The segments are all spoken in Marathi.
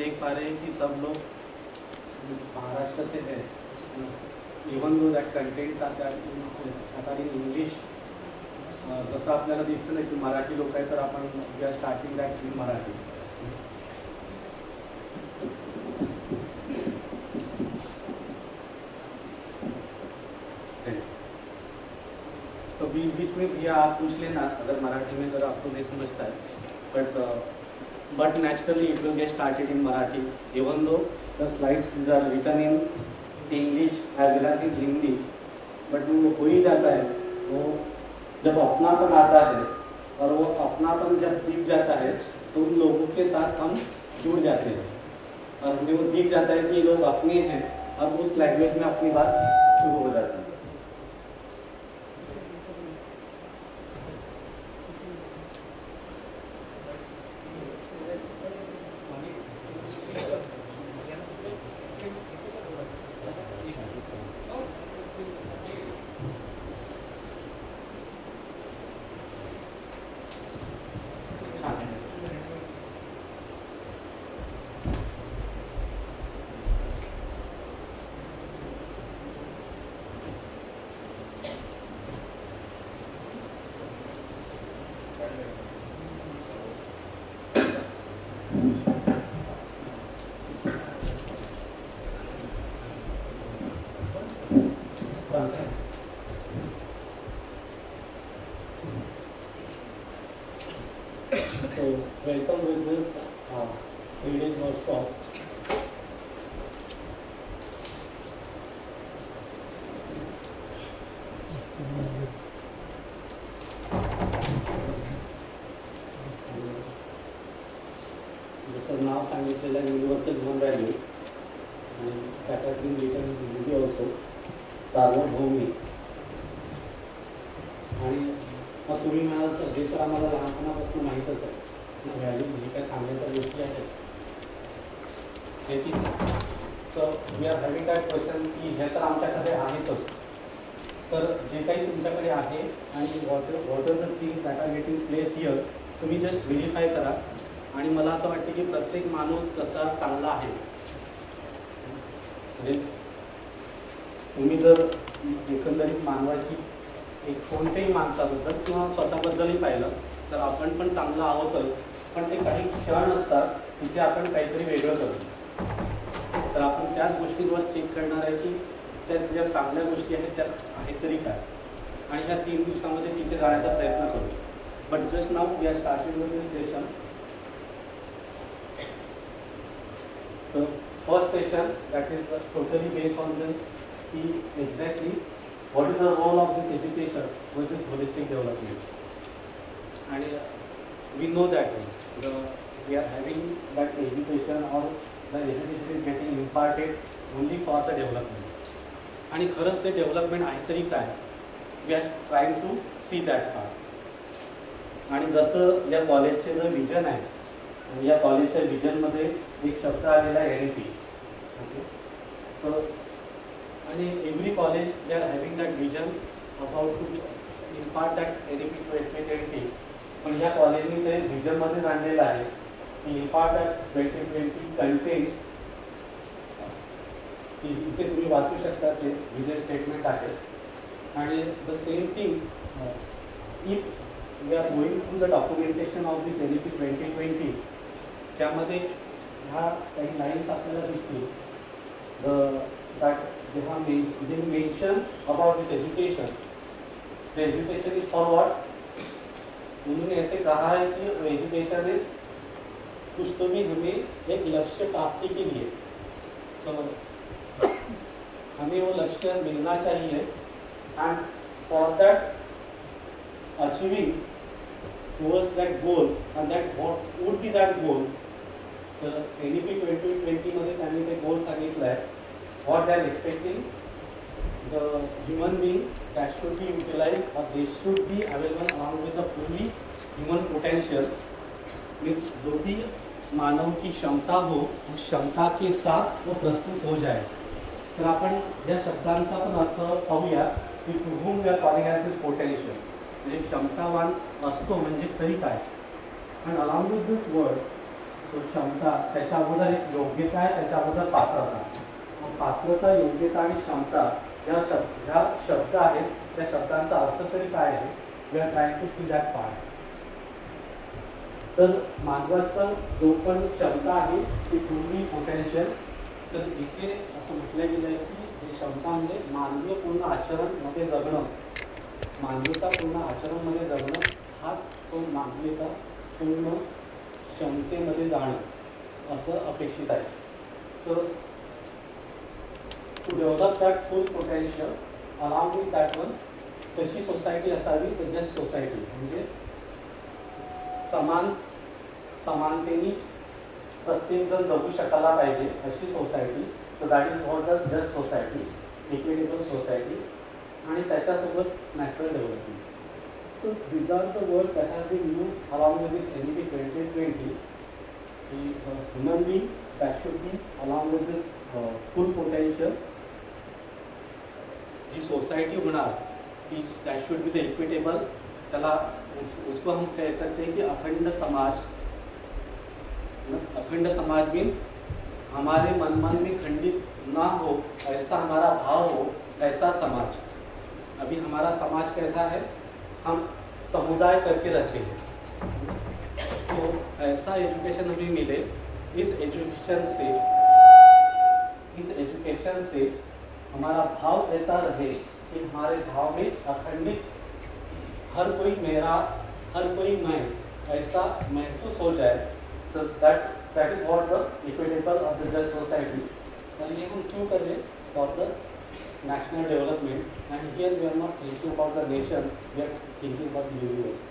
देख पा रहे हैं कि सब लोग महाराष्ट्र से है. Even though that contents are in English. जसं आपल्याला दिसतं ना की मराठी लोक आहे, तर आपण we are starting that in Marathi. तो बीच में भैया आप पूछ लेना अगर मराठी में अगर आपको नहीं समझता है, but naturally it will get started in Marathi, even though the slides are written in English as well as in Hindi, but वो हो ही जाता है. वो जब अपनापन आता है और वो अपनापन जब दिख जाता है तो उन लोगों के साथ हम जुड़ जाते हैं और हमें वो दिख जाता है कि ये लोग अपने हैं और उस लैंग्वेज में अपनी बात शुरू हो जाती है. So welcome with this 3 days workshop. जसं नाव सांगितलेलं आहे युनिव्हर्सल ह्युमन व्हॅल्यू आणि त्याच्यातून रिटर्न हिंदी ऑल्सो सार्वभौमिक. आणि मग तुम्ही म्हणाल हे तर आम्हाला लहानपणापासून माहीतच आहे ना, व्हॅल्यूज जी काय सांगायच्या गोष्टी आहेत हे की. So we are having that question की हे तर आमच्याकडे आहेतच, तर जे काही तुमच्याकडे आहे आणि what are the thing that are getting place here तुम्ही जस्ट व्हेरीफाय करा. आणि मला असं वाटतं की प्रत्येक माणूस तसा चांगला आहेच. म्हणजे तुम्ही जर एकंदरीत मानवाची एक कोणत्याही माणसाबद्दल किंवा स्वतःबद्दलही पाहिलं तर आपण पण चांगलं आहोतच, पण ते काही क्षण असतात तिथे आपण काहीतरी वेगळं करतो. तर आपण त्याच गोष्टींवर चेक करणार आहे की त्यात ज्या चांगल्या गोष्टी आहेत त्यात आहेत तरी काय, आणि ह्या 3 दिवसामध्ये तिथे जाण्याचा प्रयत्न करू. But just now we are starting with this session. The first session that is totally based on this की exactly what is the role of this education with this holistic development. And we know that we are having that education or the education is getting imparted only for the development. आणि खरंच ते डेव्हलपमेंट आहे तरी काय, we are trying to see that part. आणि जसं या कॉलेजचे जे विजन आहे, या कॉलेजच्या विजनमध्ये एक शब्द आलेला आहे NEP. ओके, सो आणि every college they are having that vision about to impart that NEP 2020. पण या कॉलेजने ते विजनमध्येच आणलेलं आहे की इम्पार्ट दॅट 2020 कंटेंट्स. इथे तुम्ही वाचू शकता, ते विजन स्टेटमेंट आहे. आणि the same thing if we are going through the documentation of this NEP 2020, त्यामध्ये ह्या काही लाईन्स आपल्याला दिसतील. जेव्हा they mention about this education, the education is for what. उन्होंने ऐसे कहा है कि एजुकेशन इज कुछ तो भी हमें एक लक्ष्य प्राप्ति के लिए, सो हमें वो लक्ष्य मिलना चाहिए. End for that achieving towards that goal, and that what would be that goal. तर NEP 2020 मध्ये त्यांनी ते गोल सांगितलं आहे. what they are expecting the human being that should be utilized or they should be available along with the fully human potential. means जो भी मानव की क्षमता हो उस क्षमता के साथ वो प्रस्तुत हो जाए. तर आपण या शब्दांचा पण अर्थ पाहूया की to whom we are calling as this potential. म्हणजे क्षमतावान असतो म्हणजे तरी काय. आणि अलॉंग विथ दिस वर्ड तो क्षमता, त्याच्या अगोदर एक योग्यता आहे, त्याच्या अगोदर पात्रता. मग पात्रता, योग्यता आणि क्षमता ह्या शब्द आहेत. त्या शब्दांचा अर्थ तरी काय आहे? We are trying to see that part. तर मानवाचा जो पण क्षमता आहे ती फुल्ली पोटेन्शियल. तर इथे असं म्हटलं गेलं आहे की ही क्षमता म्हणजे मानवीय पूर्ण आचरणमध्ये जगणं, मानवीयता पूर्ण आचरणमध्ये जगणं हाच तो मानवीयता पूर्ण क्षमतेमध्ये जाणं असं अपेक्षित आहे. So to develop that full potential along with that one तशी सोसायटी असावी, जस्ट सोसायटी म्हणजे समानतेने प्रत्येक जण जगू शकायला पाहिजे अशी society. So that is what the just society, equitable society. आणि त्याच्यासोबत natural development. So these are the words that have been used along with this NEP 2020. The human being that should be along with this full potential. जी सोसाइटी होणार ती that should be the equitable. त्याला उसको हम कह सकते हैं कि अखंड समाज. अखंड समाज में हमारे मन में खंडित ना हो ऐसा हमारा भाव हो, ऐसा समाज. अभी हमारा समाज कैसा है? हम समुदाय करके रहते हैं. तो ऐसा एजुकेशन हमें मिले. इस एजुकेशन से हमारा भाव ऐसा रहे कि हमारे भाव में अखंडित हर कोई मेरा, हर कोई मैं ऐसा महसूस हो जाए. तो that is what the equitable of the just society. और ये हम क्यों कर रहे हैं? For the national development. And here we are not thinking about the nation, we are thinking about the universe,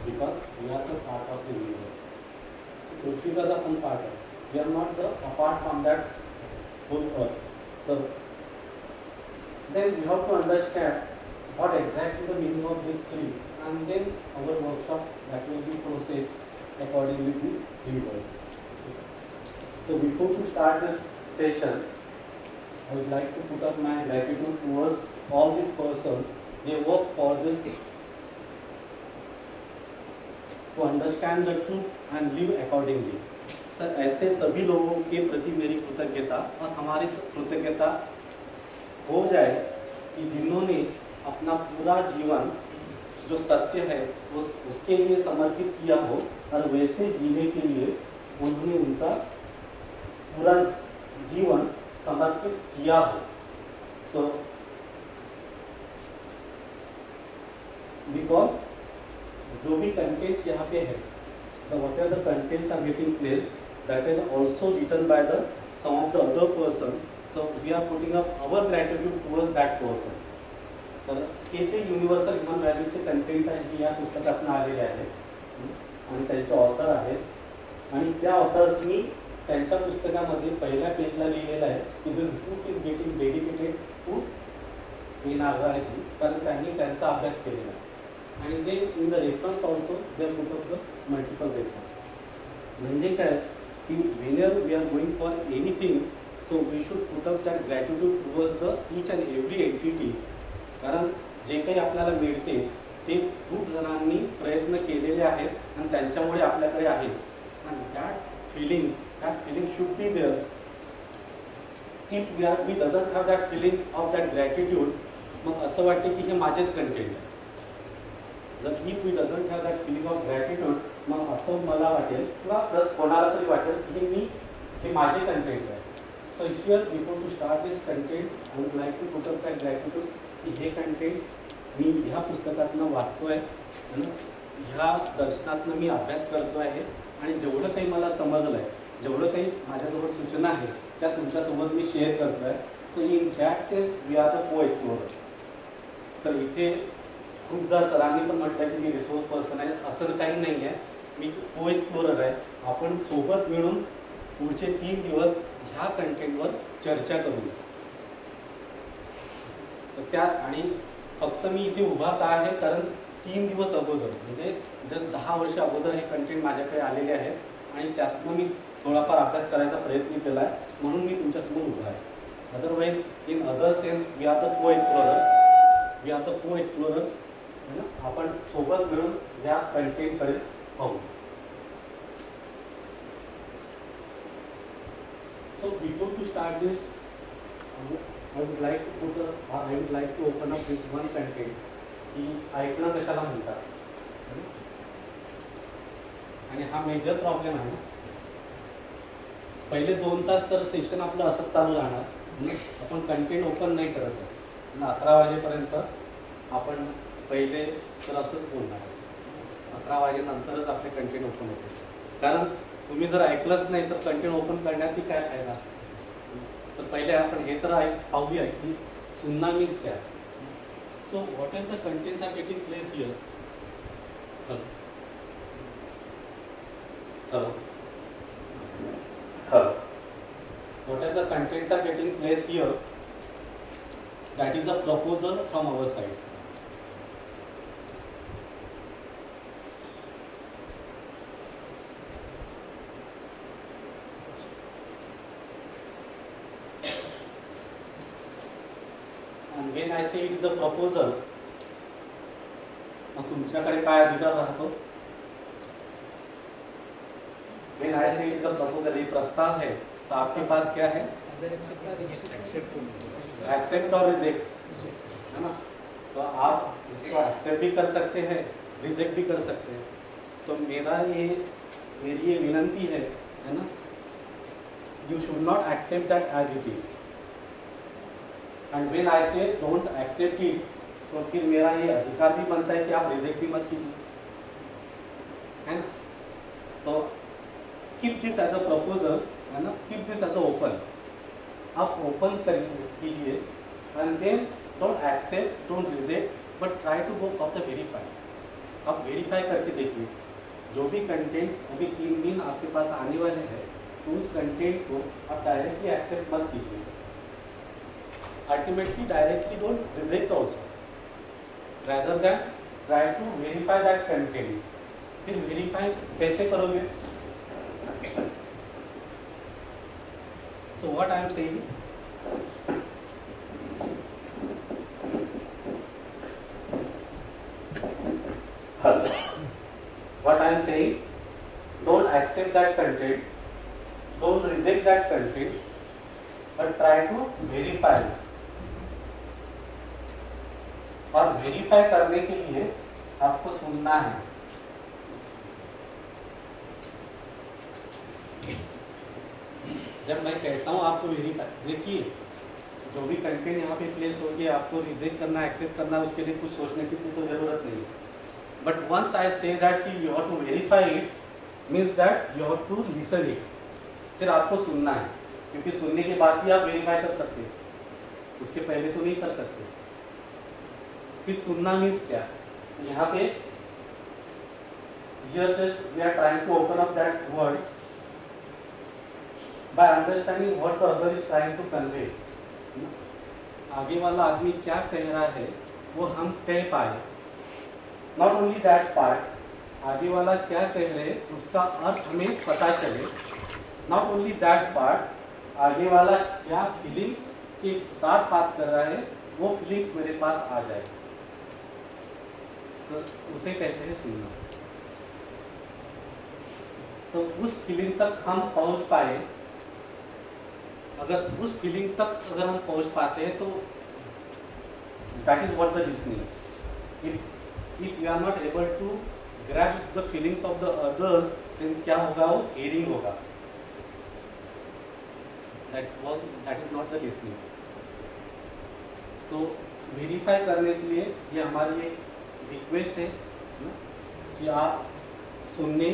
because we are the part of the universe. Prithvi is a fun part. We are not the apart from that whole earth. So then we have to understand what exactly the meaning of these three, and then our workshop that will be processed according with these three words. So before to start this session, I would like to put up my gratitude towards all these persons. They work for this to understand the truth and live accordingly. Sir ऐसे सभी लोगों के प्रति मेरी कृतज्ञता, और हमारी कृतज्ञता हो जाए कि जिन्होंने अपना पूरा जीवन जो सत्य है उसके लिए समर्पित किया हो, और वैसे जीने के लिए उन्होंने उनका पूरा जीवन समर्पित किया हो. सो बिकॉज जो भी कंटेंट्स यहाँ पे है, what are the contents are getting place, that is also written by the some of the other person. So we are putting up our gratitude towards that person. तर हे जे युनिव्हर्सल ह्युमन व्हॅल्यूचे कंटेंट आहे जे या पुस्तकातून आलेले आहेत आणि त्यांचे ऑथर आहेत. आणि त्या ऑथर्सनी त्यांच्या पुस्तकामध्ये पहिल्या पेजला लिहिलेलं आहे की this book is getting dedicated to A Nagraji, कारण त्यांनी त्यांचा अभ्यास केलेला आहे. आणि ते in the reference also they put up the multiple reference. म्हणजे काय की whenever we are going for anything, so we should put up that gratitude towards the each and every entity. कारण जे काही आपल्याला मिळते ते खूप जणांनी प्रयत्न केलेले आहेत आणि त्यांच्यामुळे आपल्याकडे आहे. आणि that feeling should be there. If we doesn't have that feeling of that gratitude, मग असं वाटते की हे माझेच कंटेंट आहे. जर if we doesn't have that feeling of gratitude, मग असं मला वाटेल किंवा कोणाला तरी वाटेल की हे माझे कंटेंट्स आहे. So here before to start this contents I would like to put up that gratitude की हे कंटेंट्स मी ह्या पुस्तकातनं वाचतो आहे, ह्या दर्शनातनं मी अभ्यास करतो आहे, आणि जेवढं काही मला समजलं आहे, जेवढं काही माझ्याजवळ सूचना आहेत त्या तुमच्यासोबत मी शेअर करतो आहे. So in that sense we are the co explorer. तर इथे खूपदा सरांनी पण म्हटलं की मी रिसोर्स पर्सन आहे, असं काही नाही आहे. मी को एक्सप्लोरर आहे. आपण सोबत मिळून पुढचे 3 दिवस ह्या कंटेंटवर चर्चा करूया. तर त्या आणि फक्त मी इथे उभा का आहे, कारण 3 दिवस अगोदर म्हणजे जस्ट 10 वर्ष अगोदर हे कंटेंट माझ्याकडे आलेले आहेत आणि त्यातनं मी थोडाफार अभ्यास करायचा प्रयत्न केला आहे, म्हणून मी तुमच्यासमोर उभा आहे. Otherwise in other sense we are the co explorers. आपण सोबत मिळून या कंटेंटकडे पाहू. So before to start this, I would like to open up this one content की ऐकणं कशाला म्हणतात आणि हा मेजर प्रॉब्लेम आहे. पहिले 2 तास तर सेशन आपलं असंच चालू राहणार. आपण कंटेंट ओपन नाही करत आहे. 11 वाजेपर्यंत आपण पहिले तर असंच बोलणार आहे. 11 वाजेनंतरच आपले कंटेंट ओपन होते. कारण तुम्ही जर ऐकलंच नाही तर कंटेंट ओपन करण्याची काय फायदा. तर पहिले आपण हे तर पाहूया की सुन्ना मीन्स काय. So what are the contents are getting place here. Hello. What are the contents are getting placed here? That is a proposal from our side. And when I say it is the proposal, मग तुमच्याकडे काय अधिकार राहतो. When I say it is a proposal, ये प्रस्ताव है, तो आपके पास क्या है. एक्सेप्ट और रिजेक्ट है ना. तो आप इसको एक्सेप्ट भी कर सकते हैं, रिजेक्ट भी कर सकते हैं. तो मेरी ये विनंती है ना, you should not accept that as it is. And when I say don't accept it, तो फिर मेरा ये अधिकार भी बनता है कि आप रिजेक्ट भी मत कीजिए, है ना. तो keep this as a proposal, है ना. Keep this as a open. आप ओपन कीजिए and then don't accept, don't reject, but try to go for the verify. आप वेरीफाई करके देखिए. जो भी कंटेंट्स अभी 3 दिन आपके पास आने वाले हैं, तो उस कंटेंट को आप डायरेक्टली एक्सेप्ट मत कीजिए. Ultimately directly don't reject also, rather than try to verify that content. फिर वेरीफाई कैसे करोगे. So what I am saying, what I am saying, don't accept that content, don't reject that content, but try to verify. और वेरीफाई करने के लिए आपको सुनना है. जब मैं कहता हूं आपको वेरीफाई, देखिए जो भी कंटेंट यहाँ पे प्लेस हो गया, आपको रिजेक्ट करना, एक्सेप्ट करना, उसके लिए कुछ सोचने की तो जरूरत नहीं है. But once I say that कि you have to verify it, means that you have to listen it. फिर आपको सुनना है, क्योंकि सुनने के बाद ही आप वेरीफाई कर सकते हैं, उसके पहले तो नहीं कर सकते. फिर सुनना मीन्स क्या. यहाँ पे here just we are trying to open up that word by understanding what the other is trying to convey. आगे वाला आदमी क्या कह रहा है वो हम कह पाए. Not only that part, आगे वाला क्या कह रहे उसका अर्थ हमें पता चले. Not only that part, आगे वाला क्या फीलिंग्स के साथ बात कर रहा है वो फीलिंग्स मेरे पास आ जाए, तो उसे कहते हैं सुनना. तो उस फीलिंग तक हम पहुंच पाए. अगर उस फीलिंग तक अगर हम पहुंच पाते हैं तो that is what the listening. If you are not able to grasp the feelings of the others, then क्या होगा, वो हियरिंग होगा. That is not the listening. तो वेरीफाई करने के लिए ये हमारी एक रिक्वेस्ट है कि आप सुनने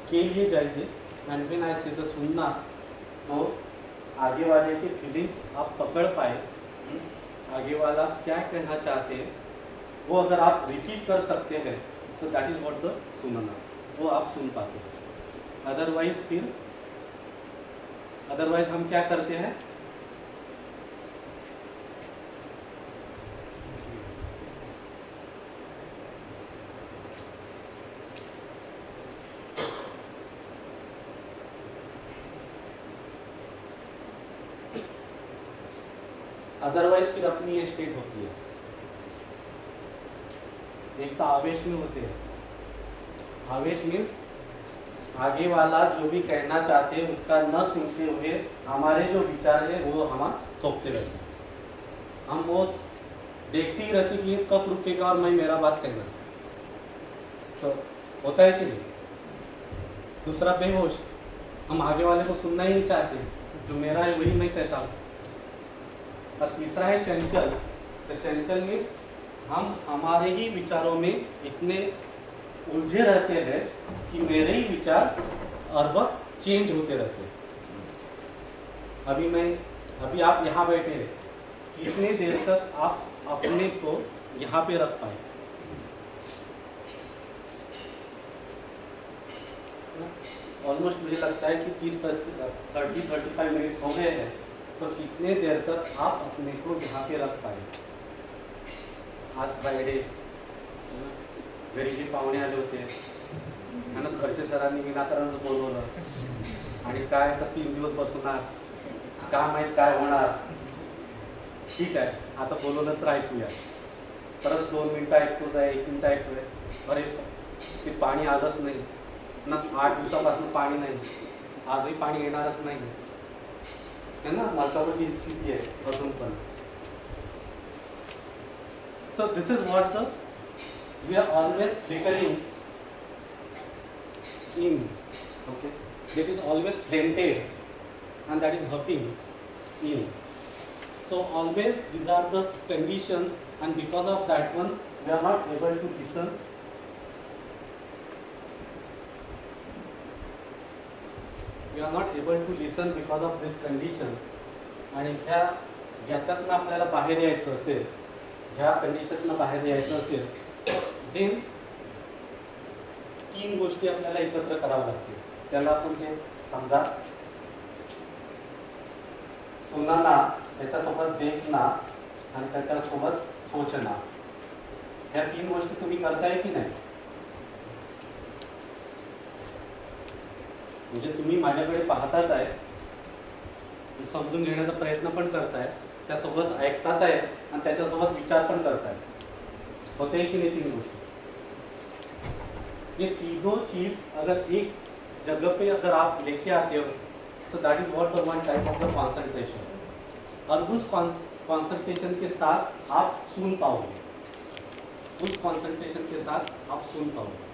के लिए जाइए. End when I say the सुनना, तो आगे वाले के फीलिंग्स आप पकड़ पाए. आगे वाला क्या कहना चाहते हैं वो अगर आप रिपीट कर सकते हैं तो दैट इज व्हाट द सुनना, वो आप सुन पाते हैं. अदरवाइज हम क्या करते हैं, अदरवाइज फिर अपनी ये स्टेट होती है. एक तो आवेश में होते हैं. आवेश मीन्स आगे वाला जो भी कहना चाहते हैं उसका न सुनते हुए हमारे जो विचार है वो हम थोपते रहते हैं। हम वो देखते ही रहते कि ये कब रुकेगा और मैं मेरा बात कहना। तो होता है कि नहीं? दूसरा बेहोश, हम आगे वाले को सुनना ही नहीं चाहते, जो मेरा है वही मैं कहता हूँ। और तीसरा है चंचल। तो चंचल में हम हमारे ही विचारों में इतने उलझे रहते हैं कि मेरे ही विचार हर वक्त चेंज होते रहते हैं। अभी आप यहाँ बैठे हैं, कितनी देर तक आप अपने को यहाँ पे रख पाए? ऑलमोस्ट मुझे लगता है कि 30-35 मिनट्स हो गए हैं। तो कितने देर तक आप अपने को यहाँ पे रख पाए? आज फ्रायडे, घरी जे पाहुणे आले होते है ना, घरचे सरांनी विनाकारण बोलवलं आणि काय तर 3 दिवस बसवणार, काय माहित काय होणार। ठीक आहे, आता बोलवलं तर ऐकूया। परत 2 मिनिटं ऐकतोय, 1 मिनिट ऐकतोय, अरे ते पाणी आलंच नाही ना, 8 दिवसापासून पाणी नाही, आजही पाणी येणारच नाही है ना, मलकापूरची स्थिती आहे अजून पण। So this is what we are always flickering in, okay, that is always planted and that is hopping in. So always these are the conditions, and because of that one we are not able to listen. We are not able to listen because of this condition. आणि ह्याच्यातनं आपल्याला बाहेर यायचं असेल, ह्या कंडिशननं बाहेर यायचं असेल, देन 3 गोष्टी आपल्याला एकत्र कराव्या लागतील। त्याला आपण जे समजा सुनना, त्याच्यासोबत देखना आणि त्याच्यासोबत सोचना, ह्या 3 गोष्टी तुम्ही करताय की नाही? म्हणजे तुम्ही माझ्याकडे पाहतात आहे, समजून घेण्याचा प्रयत्न पण करताय, त्यासोबत ऐकतात आहे आणि त्याच्यासोबत विचार पण करताय, होते कि नहीं 3 गोष्टी? ये तीनों चीज अगर एक जगह पे अगर आप लेके आते हो, तो that is what the one type of the concentration. और उस कॉन्सेंट्रेशन के साथ आप सुन पाओगे, उस कॉन्सेंट्रेशन के साथ आप सुन पाओगे।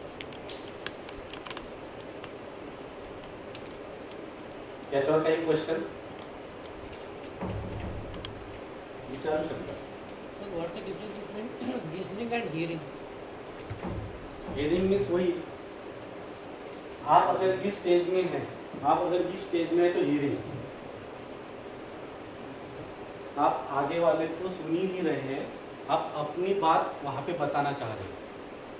याच्यावर काही क्वेश्चन विचारू शकता? What's the difference between listening and hearing? Hearing means वही, आप अगर इस स्टेज में हैं, आप अगर इस स्टेज में है तो हियरिंग, आप आगे वाले को सुन ही नहीं रहे हैं, आप अपनी बात वहाँ पे बताना चाह रहे हैं,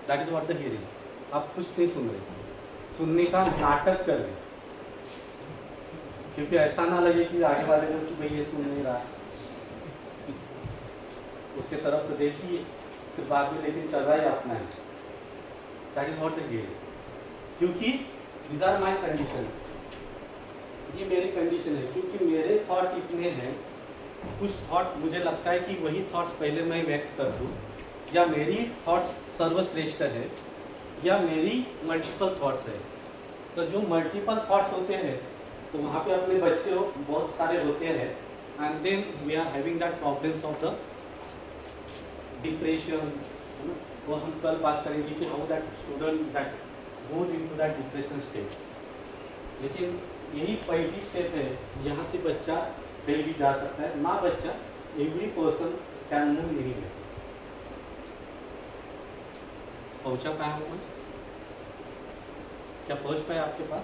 that is what the hearing. आप कुछ नहीं सुन रहे, सुनने का नाटक कर रहे, क्योंकि ऐसा ना लगे कि आगे वाले को कि भाई ये सुन नहीं रहा, उसके तरफ तो देखिए, फिर बाद में लेकिन चल रहा है अपना है, that is what the hearing. क्योंकि these are my condition, ये मेरी कंडीशन है, क्योंकि मेरे थॉट्स इतने हैं, कुछ थॉट मुझे लगता है कि वही थॉट्स पहले मैं व्यक्त कर दूँ, या मेरी थॉट्स सर्वश्रेष्ठ है, या मेरी मल्टीपल थॉट्स है। तो जो मल्टीपल थॉट्स होते हैं तो वहाँ पे अपने बच्चे बहुत सारे होते हैं, and then we are having that problems of the depression. वो हम कल बात करेंगे कि how that student that goes into that depression state. लेकिन यही पहली स्टेप है, यहाँ से बच्चा कहीं भी जा सकता है, ना बच्चा every person can move anywhere. पहुँचा पाए हम? क्या पहुँच पाए आपके पास?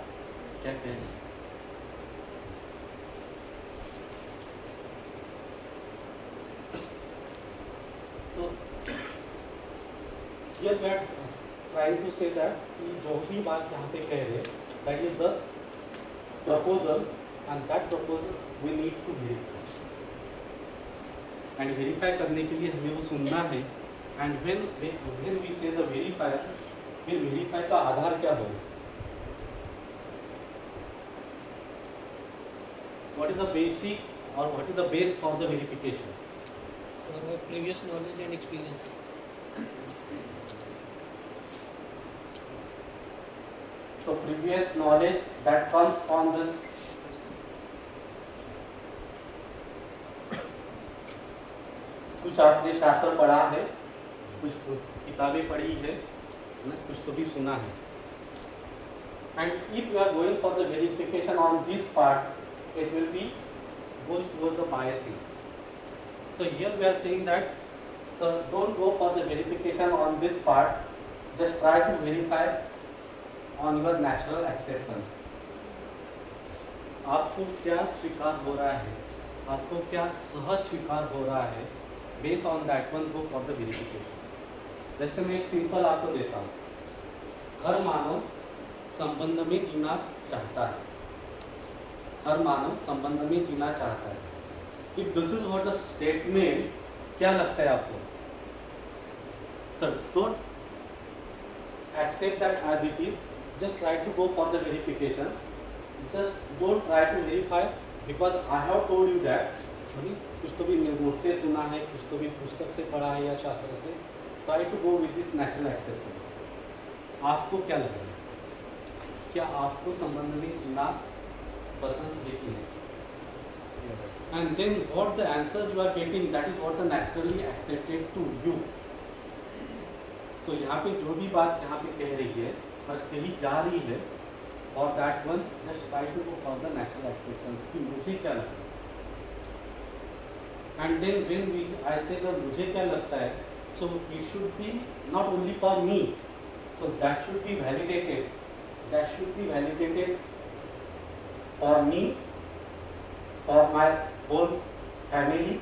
क्या कह रहे हैं? तो here we are trying to say that कि जो भी बात यहाँ पे कह रहे हैं, that is the proposal, and that proposal we need to verify, and verify करने के लिए हमें वो सुनना है, and when we say the verifier, फिर verify का आधार क्या होगा? What is the basic or what is the base for the verification? Previous knowledge and experience. So previous knowledge that comes on this कुछ आपने शास्त्र पढ़ा है, कुछ किताबें पढ़ी है ना, कुछ तो भी सुना है. And if you are going for the verification on this part, it will be goes toward the biasing. So here we are saying that, so don't go for the verification on this part, just try to verify on your natural acceptance. आपको क्या स्वीकार हो रहा है, आपको क्या सहज स्वीकार हो रहा है, based on that one go for the verification. जैसे मैं एक सिंपल आपको देता हूँ. हर मानव संबंध में जीना चाहता है, हर मानव संबंध में जीना चाहता है. If this is what the statement, क्या लगता है आपको? Sir, don't accept that as it is. Just try to go for the verification. Just don't try to verify because I have told you that. कुछ तो भी मुझसे सुना है, कुछ तो भी पुस्तक से पढ़ा है या शास्त्र से. Try to go with this natural acceptance. आपको क्या लग रहा है? क्या आपको संबंध में जीना पसंद है कि नहीं? Yes. And then what the answers you are getting, that is what the naturally accepted to you. तो यहाँ पे जो भी बात यहाँ पे कह रही है और कही जा रही है, for that one just try to go for the natural acceptance कि मुझे क्या लगता है. And then when I say that मुझे क्या लगता है, so it should be not only for me, so that should be validated. That should be validated for me, for my whole family,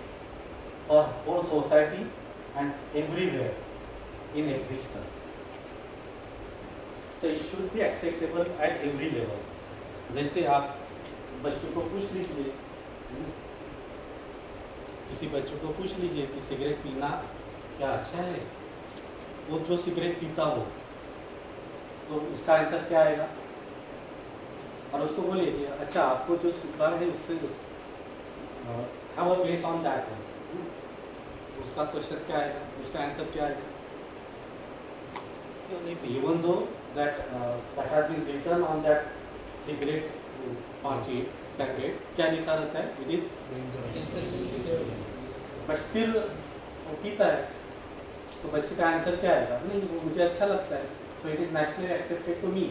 for whole society and everywhere in existence. So it should be acceptable at every level. जैसे आप बच्चों को पूछ लीजिए, किसी बच्चों को पूछ लीजिए कि सिगरेट पीना क्या अच्छा है, वो जो सिगरेट पीता हो तो उसका आंसर क्या आएगा. और उसको बोलिए कि अच्छा आपको जो सुधार है उस पर have a base on that, उसका क्वेश्चन क्या आएगा, उसका आंसर क्या आएगा. Even though that that has been written on that cigarette packet, क्या लिखा रहता है, it is but still वो पीता है, तो बच्चे का आंसर क्या आएगा, नहीं वो मुझे अच्छा लगता है, so it is naturally accepted to me.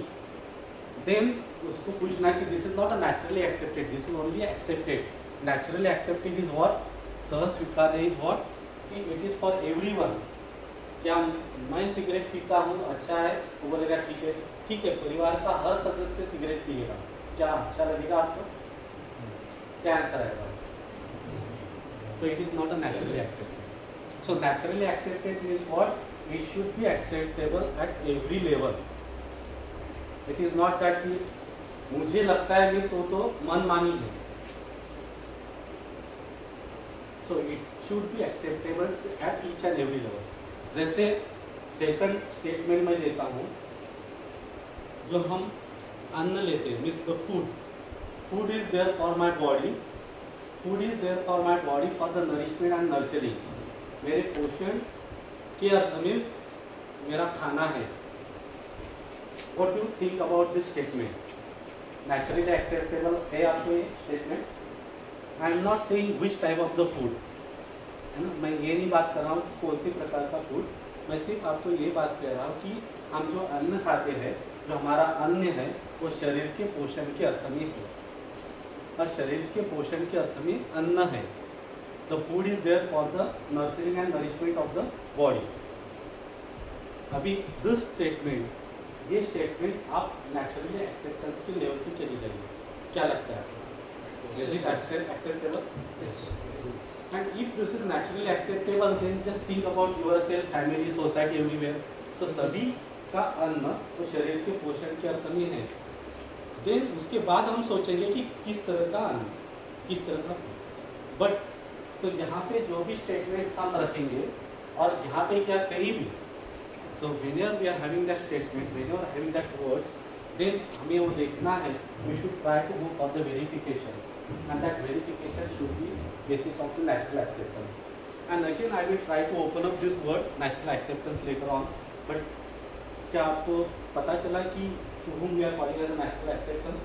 Then उसको पूछना कि this is not a naturally accepted, this is only accepted. Naturally accepted is what, सहज स्वीकार is what, कि it is for everyone. क्या मैं सिगरेट पीता हूँ अच्छा है, वो बोलेगा ठीक है, ठीक है, परिवार का हर सदस्य सिगरेट पिएगा, क्या अच्छा लगेगा आपको, क्या आंसर आएगा. तो it is not a naturally accepted. So naturally accepted means what, it should be acceptable at every level. It is not that कि मुझे लगता है मीन्स वो तो मनमानी है. So it should be acceptable at each and every level. जैसे सेकंड स्टेटमेंट में देता हूँ, जो हम अन्न लेते हैं means the food, food is there for my body, food is there for my body for the nourishment end nurturing. मेरे पोषण के अर्थ में मेरा खाना है. What do you think about this statement? Naturally acceptable है आपको ये statement? I am not saying which type of the food, है ना, मैं ये नहीं बात कर रहा हूँ कि कौन सी प्रकार का फूड, मैं सिर्फ आपको ये बात कह रहा हूँ कि हम जो अन्न खाते हैं, जो हमारा अन्न है वो शरीर के पोषण के अर्थ में है, और शरीर के पोषण के अर्थ में अन्न है. The food is there for the nurturing and nourishment of the body. अभी दिस स्टेटमेंट, ये स्टेटमेंट आप नेचुरली एक्सेप्टेंस के लेवल पे चली जाइए, क्या लगता है आपको, is it acceptable? And if this is naturally acceptable, then just think about yourself, family, society, everywhere. तो सभी का अन्न तो शरीर के पोषण के अर्थ में है. देन उसके बाद हम सोचेंगे कि किस तरह का अन्न, किस तरह का. बट तो यहाँ पे जो भी स्टेटमेंट्स हम रखेंगे और यहाँ पे क्या कहीं भी, so whenever we are having that statement, whenever having that words, then हमें वो देखना है, we should try to go for the verification. And that verification should be basis of the natural acceptance. And again I will try to open up this word natural acceptance later on. But क्या आपको पता चला कि to whom we are calling as a natural acceptance?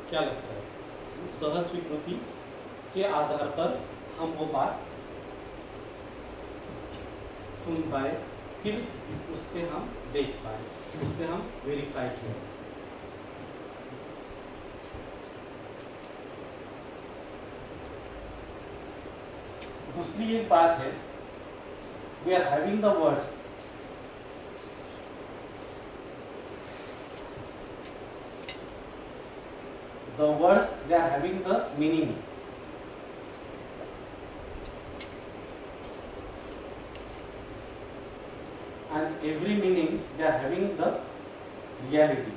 क्या लगता है? सहज स्वीकृति के आधार पर हम वो बात सुन पाए, फिर उस पर हम देख पाए, उस पर हम वेरीफाई किए। दूसरी एक बात है, we are having the words, the words they are having the meaning, and every meaning they are having the reality.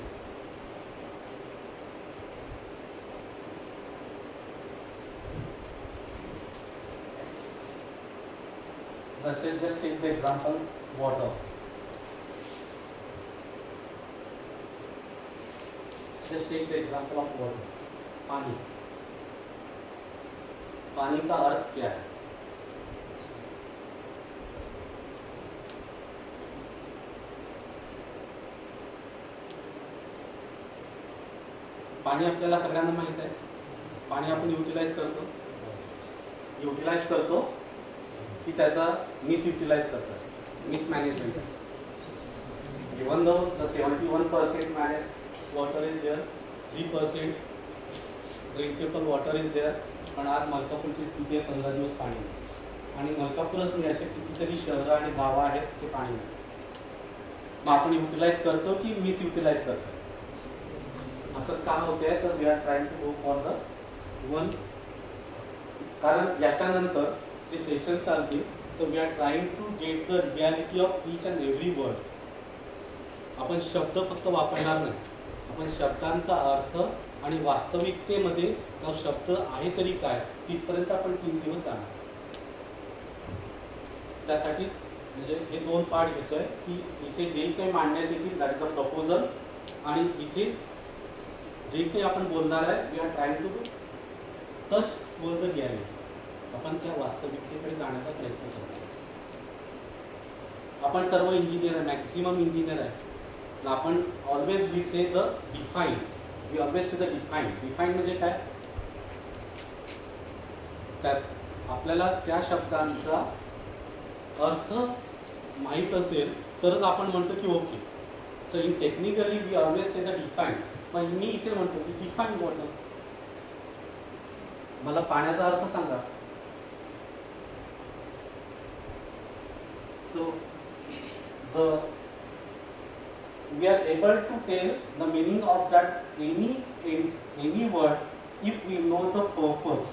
Let's say just take the example water. Just take the example of water. पानी। पानी का अर्थ क्या है? पाणी आपल्याला सगळ्यांना माहित आहे. पाणी आपण युटिलाइज करतो की त्याचा मिसयुटिलाइज करतो, mismanagement. Even though the 71% manage water is there, 3% drinkable water is there. पण आज मलकापूरची स्थिती आहे 15 दिवस पाणी नाही. आणि मलकापूरच नाही, असे कितीतरी शहरं आणि गावं आहेत तिथे पाणी नाही. मग आपण युटिलाइज करतो की मिसयुटिलाइज करतो? असं का होतंय? तर we are trying to go for the one. कारण याच्यानंतर जे सेशन चालतील तर we are trying to get the reality of each and every word. आपण शब्द फक्त वापरणार नाही, आपण शब्दांचा अर्थ आणि वास्तविकतेमध्ये तो शब्द आहे तरी काय तिथपर्यंत आपण 3 दिवस जाणार. त्यासाठी म्हणजे हे 2 पार्ट घेतोय की इथे जे काही मांडण्यात येतील दॅट इज द प्रपोजल, आणि इथे जे काही आपण बोलणार आहे we are trying to touch वर द रियालिटी. आपण त्या वास्तविकतेकडे जाण्याचा प्रयत्न करतो. आपण सर्व इंजिनियर आहे, मॅक्सिमम इंजिनियर आहे. आपण always we say the define, we always say the define. Define म्हणजे काय? त्यात आपल्याला त्या शब्दांचा अर्थ माहीत असेल तरच आपण म्हणतो की okay. So in technically we always say the define. पण मी इथे म्हणतो की डिफाईन वॉटर. मला पाण्याचा अर्थ सांगा. So we are able to tell the meaning of that any word if we know the purpose.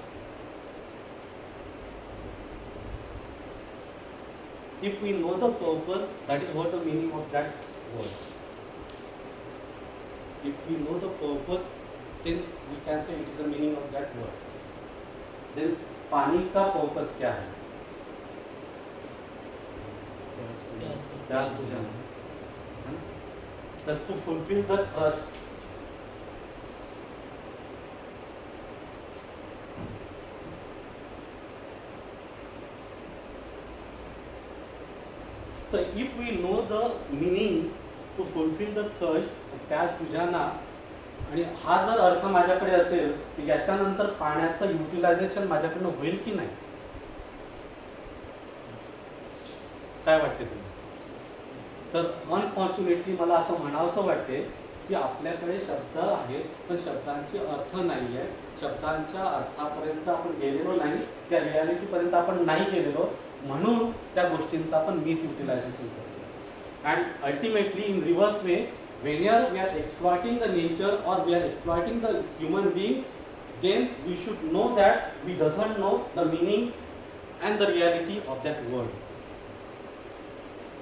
If we know the purpose, that is what the meaning of that word. If we know the purpose, then we can say it is the meaning of that word. Then पानी का purpose क्या है? प्यास बुझाना. That to fulfill the trust. So if we know the meaning to fulfill the thirst, प्यास बुझाना, आणि हा जर अर्थ माझ्याकडे असेल तर याच्यानंतर पाण्याचं युटिलायझेशन माझ्याकडनं होईल की नाही? काय वाटते तुम्ही? तर अनफॉर्च्युनेटली मला असं म्हणावंसं वाटते की आपल्याकडे शब्द आहेत पण शब्दांचे अर्थ नाही आहे. शब्दांच्या अर्थापर्यंत आपण गेलेलो नाही, त्या रियालिटीपर्यंत आपण नाही गेलेलो, म्हणून त्या गोष्टींचा आपण मिसयुटिलायझेशन करतो. And ultimately in reverse way, whenever we are exploiting the nature or we are exploiting the human being, then we should know that we doesn't know the meaning and the reality of that word.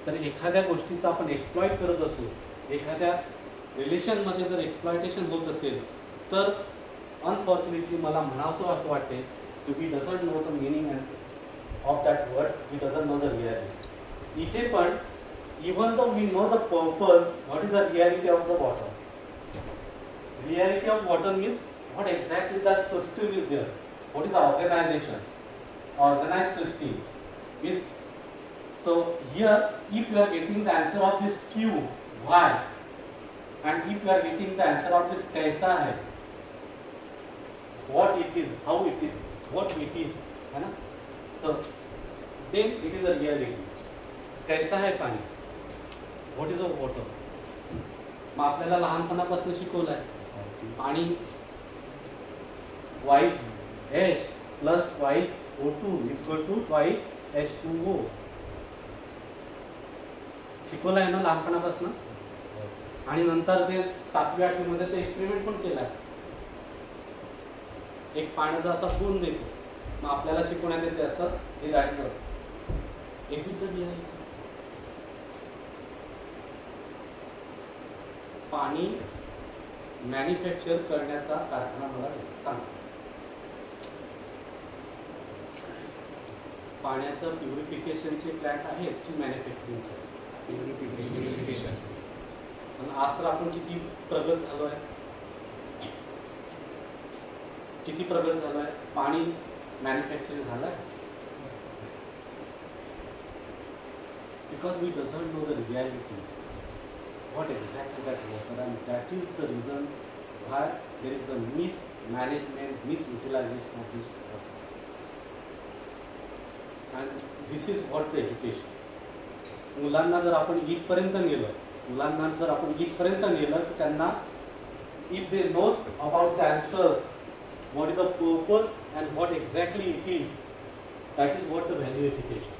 तर एखाद्या गोष्टीचा आपण एक्सप्लॉइट करत असू, एखाद्या रिलेशनमध्ये जर एक्सप्लॉयटेशन होत असेल तर अनफॉर्च्युनेटली मला म्हणावंसं असं वाटते की we doesn't know the meaning of that word, we doesn't know the reality. इथे पण even though we know the purpose, what is the reality of the water? Reality of water means what exactly that system is there. What is the organization? Organized system means, so here if you are getting the answer of this Q, why, and if you are getting the answer of this कैसा है, what it is, how it is, what it is, है ना, तो then it is a reality. कैसा है पाणी, what is a water. मग आपल्याला लहानपणापासून शिकवलं आहे पाणी twice H plus twice O2 equal to twice H2O. शिकवलं आहे ना लहानपणापासून. आणि नंतर ते 7वी 8वी मध्ये ते एक्सपेरिमेंट पण केला आहे. एक पाण्याचा असा बूंद देतो, मग आपल्याला शिकवण्यात येते असं हे दाखवलं. पाणी मॅन्युफॅक्चर करण्याचा कारखाना मला सांगा. पाण्याचं प्युरिफिकेशनचे प्लॅन्ट आहेत की मॅन्युफॅक्चरिंगचे? प्युरिफिकेशन. पण आज तर आपण किती प्रगत झालो आहे, किती प्रगत झालो आहे, पाणी मॅन्युफॅक्चरिंग झालं आहे. Because we doesn't know the reality what exactly that water, and that is the reason why there is a mismanagement, misutilization of this water. And this is what the education. मुलांना जर आपण इथपर्यंत नेलं, मुलांना जर आपण इथपर्यंत नेलं तर त्यांना if they know about the answer, what is the purpose and what exactly it is, that is what the value education.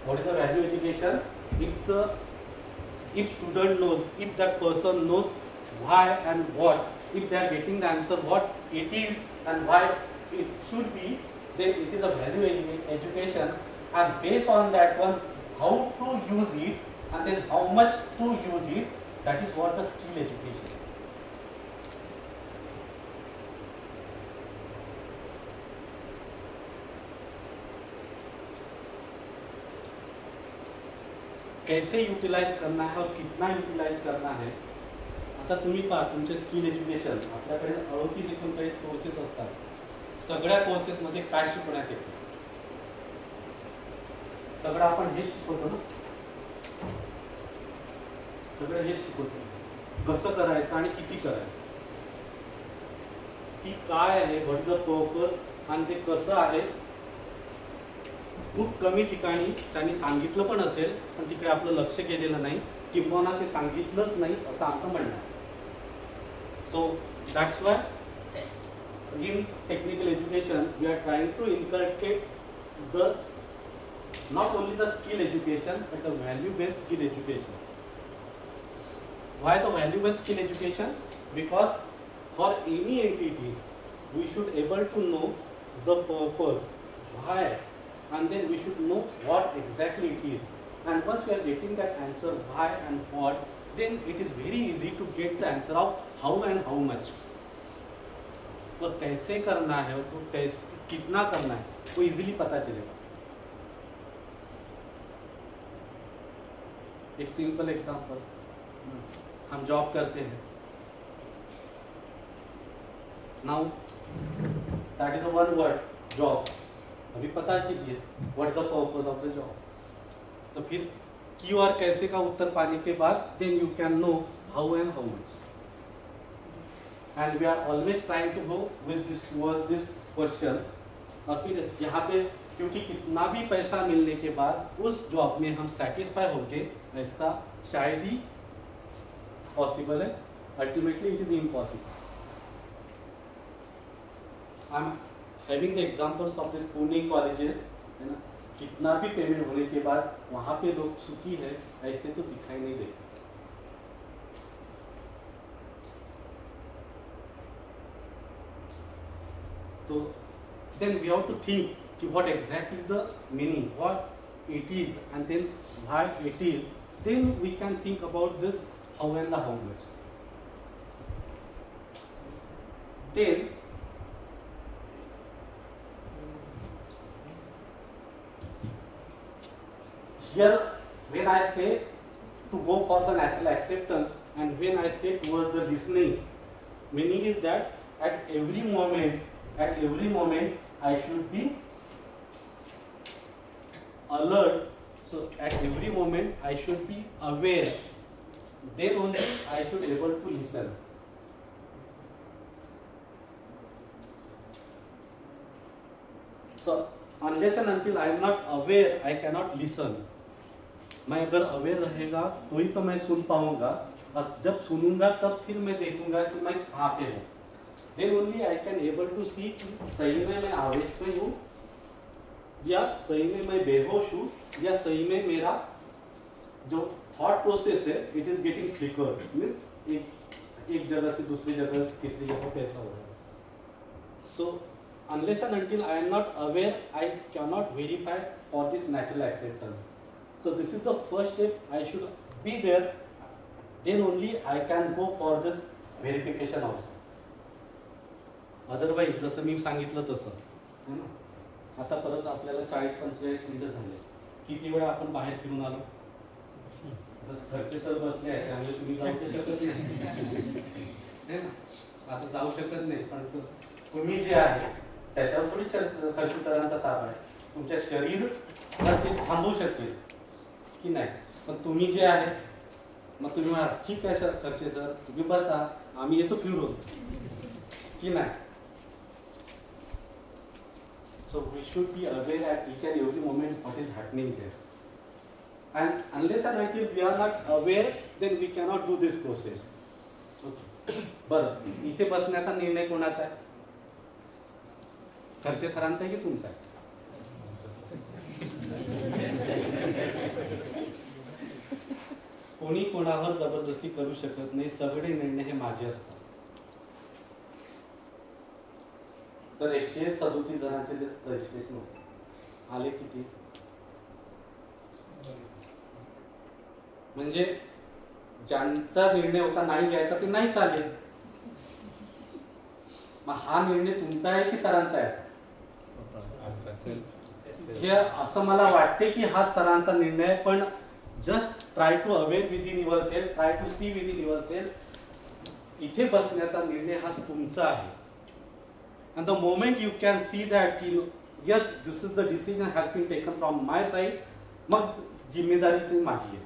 What is the value education? If student knows, if that person knows why and what, if they are getting the answer what it is and why it should be, then it is a value education, and based on that one, how to use it and then how much to use it, that is what the skill education. कैसे यूटिलाइज करना है और कितना यूटिलाइज करना है. आता तुम्ही पहा तुमचे स्किल एज्युकेशन, आपल्याकडे 38-39 कोर्सेस असतात. सगळ्या कोर्सेसमध्ये काय शिकवण्यात येते? सगळं आपण हेच शिकवतो ना, सगळं हेच शिकवतो. कसं करायचं आणि किती करायचं, ती काय आहे, व्हॉट इज द पर्पज आणि ते कसं आहे. खूप कमी ठिकाणी त्यांनी सांगितलं पण असेल, पण तिकडे आपलं लक्ष गेलेलं नाही, किंवा ते सांगितलंच नाही असं आमचं म्हणणं आहे. So that's why in technical education we are trying to inculcate the not only the skill education but the value based skill education. Why the value based skill education? Because for any entities we should able to know the purpose, why, and then we should know what exactly it is. And once we are getting that answer why and what, then it is very easy to get the answer of how and how much. तो कैसे करना है, तो कैसे कितना करना है, वो इजीली पता चलेगा. एक सिंपल एग्जांपल, हम जॉब करते हैं. Now that is one word job. अभी पता कीजिए what the purpose of the job. तो फिर क्यों और कैसे का उत्तर पाने के बाद then you can know how and how much. And we are always trying to go with this towards this question. और फिर यहाँ पे क्योंकि कितना भी पैसा मिलने के बाद उस जॉब में हम सेटिस्फाई होंगे, ऐसा शायद ही पॉसिबल है. Ultimately it is impossible. I am having the examples of this Pune colleges, है ना. कितना भी पेमेंट होने के बाद वहां पे लोग सुखी है ऐसे तो दिखाई नहीं देते. तो then we have to think कि what exactly the meaning, what it is, and then why it is. Then we can think about this how and the how much. Then here when I say to go for the natural acceptance and when I say towards the listening, meaning is that at every moment I should be alert So at every moment I should be aware, then only I should able to listen. So unless and until I am not aware, I cannot listen. मैं अगर अवेयर रहेगा तो ही तो मैं सुन पाऊंगा, और जब सुनूंगा तब फिर मैं देखूंगा कि मैं कहाँ पे हूँ. Then only I can able to see कि सही में मैं आवेश में हूँ, या सही में मैं बेहोश हूँ, या सही में मेरा जो थॉट प्रोसेस है it is getting flickered, means एक जगह से दूसरी जगह तीसरी जगह पे ऐसा हो रहा है. So unless and until I am not aware, I cannot verify for this natural acceptance. So this is the first step. I should be there, then only I can go for this verification also. Otherwise जसं मी सांगितलं तसं है ना. आता परत आपल्याला 40-45 मिनिटं झाले. किती वेळा आपण बाहेर फिरून आलो. घरचे सर बसले आहे त्यामुळे तुम्ही जाऊ शकत नाही ना. आता जाऊ शकत नाही, पण तुम्ही जे आहे त्याच्यावर थोडी खर्चीकरांचा ताप आहे. तुमच्या शरीर ते थांबवू शकतील की नाही, पण तुम्ही जे आहे मग तुम्ही म्हणा ठीक आहे सर खर्चे सर तुम्ही बसा आम्ही येतो फिरून की नाही. So we should be aware at each and every moment what is happening there. And unless and until we are not aware, then we cannot do this process. Okay. बरं, इथे बसण्याचा निर्णय कोणाचा आहे? खर्चे सरांचा आहे की तुमचा आहे? कोणी कोणावर जबरदस्ती करू शकत नाही. सगळे निर्णय हे माझे असतात. तर 137 जणांचे रजिस्ट्रेशन होते. आले किती? म्हणजे ज्यांचा निर्णय होता नाही घ्यायचा ते नाही चालेल. मग हा निर्णय तुमचा आहे की सरांचा आहे? हे असं मला वाटते की हा सरांचा निर्णय आहे, पण just try to aware within yourself, try to see within yourself. इथे बसण्याचा निर्णय हा तुमचा आहे. And the moment you can see that yes, this is the decision has been taken from my side, मग जिम्मेदारी ती माझी आहे.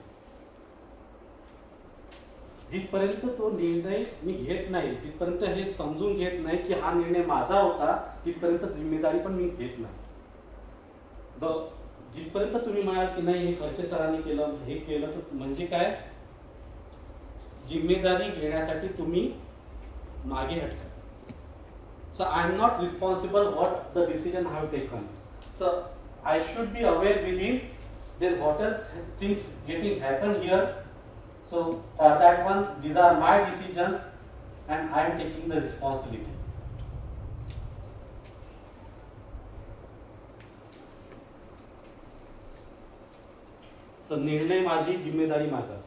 जिथपर्यंत तो निर्णय मी घेत नाही, जिथपर्यंत हे समजून घेत नाही की हा निर्णय माझा होता, तिथपर्यंत जिम्मेदारी पण मी घेत नाही. जिथपर्यंत तुम्ही म्हणाल की नाही हे खर्चे सरांनी केलं हे केलं, तर म्हणजे काय जिम्मेदारी घेण्यासाठी तुम्ही मागे हटता. So I am not responsible what the decision I have taken. So I should be aware within. Then what are things getting happen here? So for that one, these are my decisions, and I am taking the responsibility. So निर्णय माझी जिम्मेदारी माझा.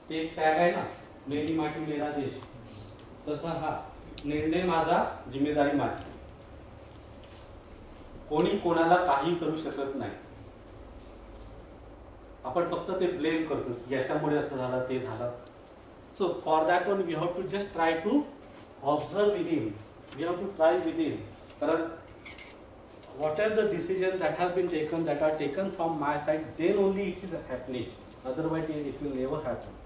ते एक टॅग आहे ना, मेरी माटी मेरा देश. तसा हा निर्णय माझा जिम्मेदारी माझी. कोणी कोणाला काही करू शकत नाही. आपण फक्त ते ब्लेम करतो याच्यामुळे असं झालं ते झालं. So for that one we have to just try to observe within. We have to try within. कारण what are the decision that have been taken, that are taken from my side, then only it is happening. Otherwise it will never happen.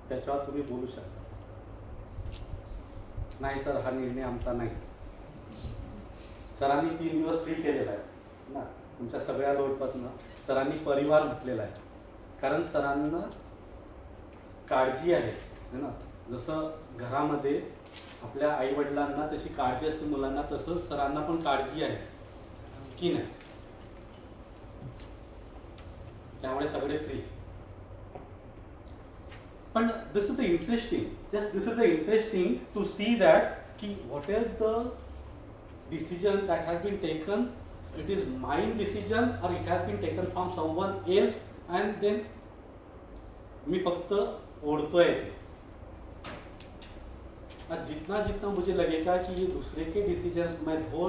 त्याच्यावर तुम्ही बोलू शकता. नाही सर हा निर्णय आमचा नाही. सरांनी 3 दिवस फ्री केलेला आहे ना तुमच्या सगळ्या लोटपासून. सरांनी परिवार म्हटलेला आहे, कारण सरांना काळजी आहे ना. जसं घरामध्ये आपल्या आई वडिलांना तशी काळजी असते मुलांना, तसंच सरांना पण काळजी आहे की नाही. त्यामुळे सगळे फ्री. पण this is the interesting, just this is the interesting to see that ki what is the decision that has been taken, it is my decision or it has been taken from someone else, and then मी फक्त ओढ़तोय. जितना जितना मुझे लगेगा कि ये दूसरे के डिसीजन मैं धो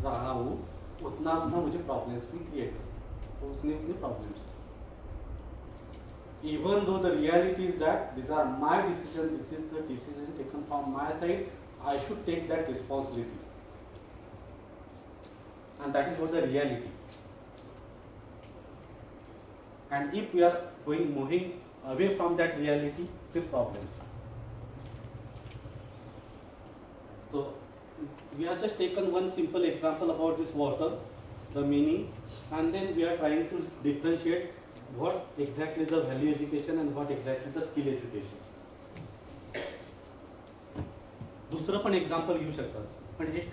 रहा हूँ, उतना उतना मुझे प्रॉब्लम्स भी क्रिएट करते, उतने उतने problems. even though the reality is that these are my decision, this is the decision taken from my side, I should take that responsibility. And that is what the reality. And if we are moving away from that reality, the problems. So we have just taken one simple example about this water, the meaning, and then we are trying to differentiate what exactly the value education and what exactly the skill education. दुसरं पण एक्झाम्पल घेऊ शकतात, पण एक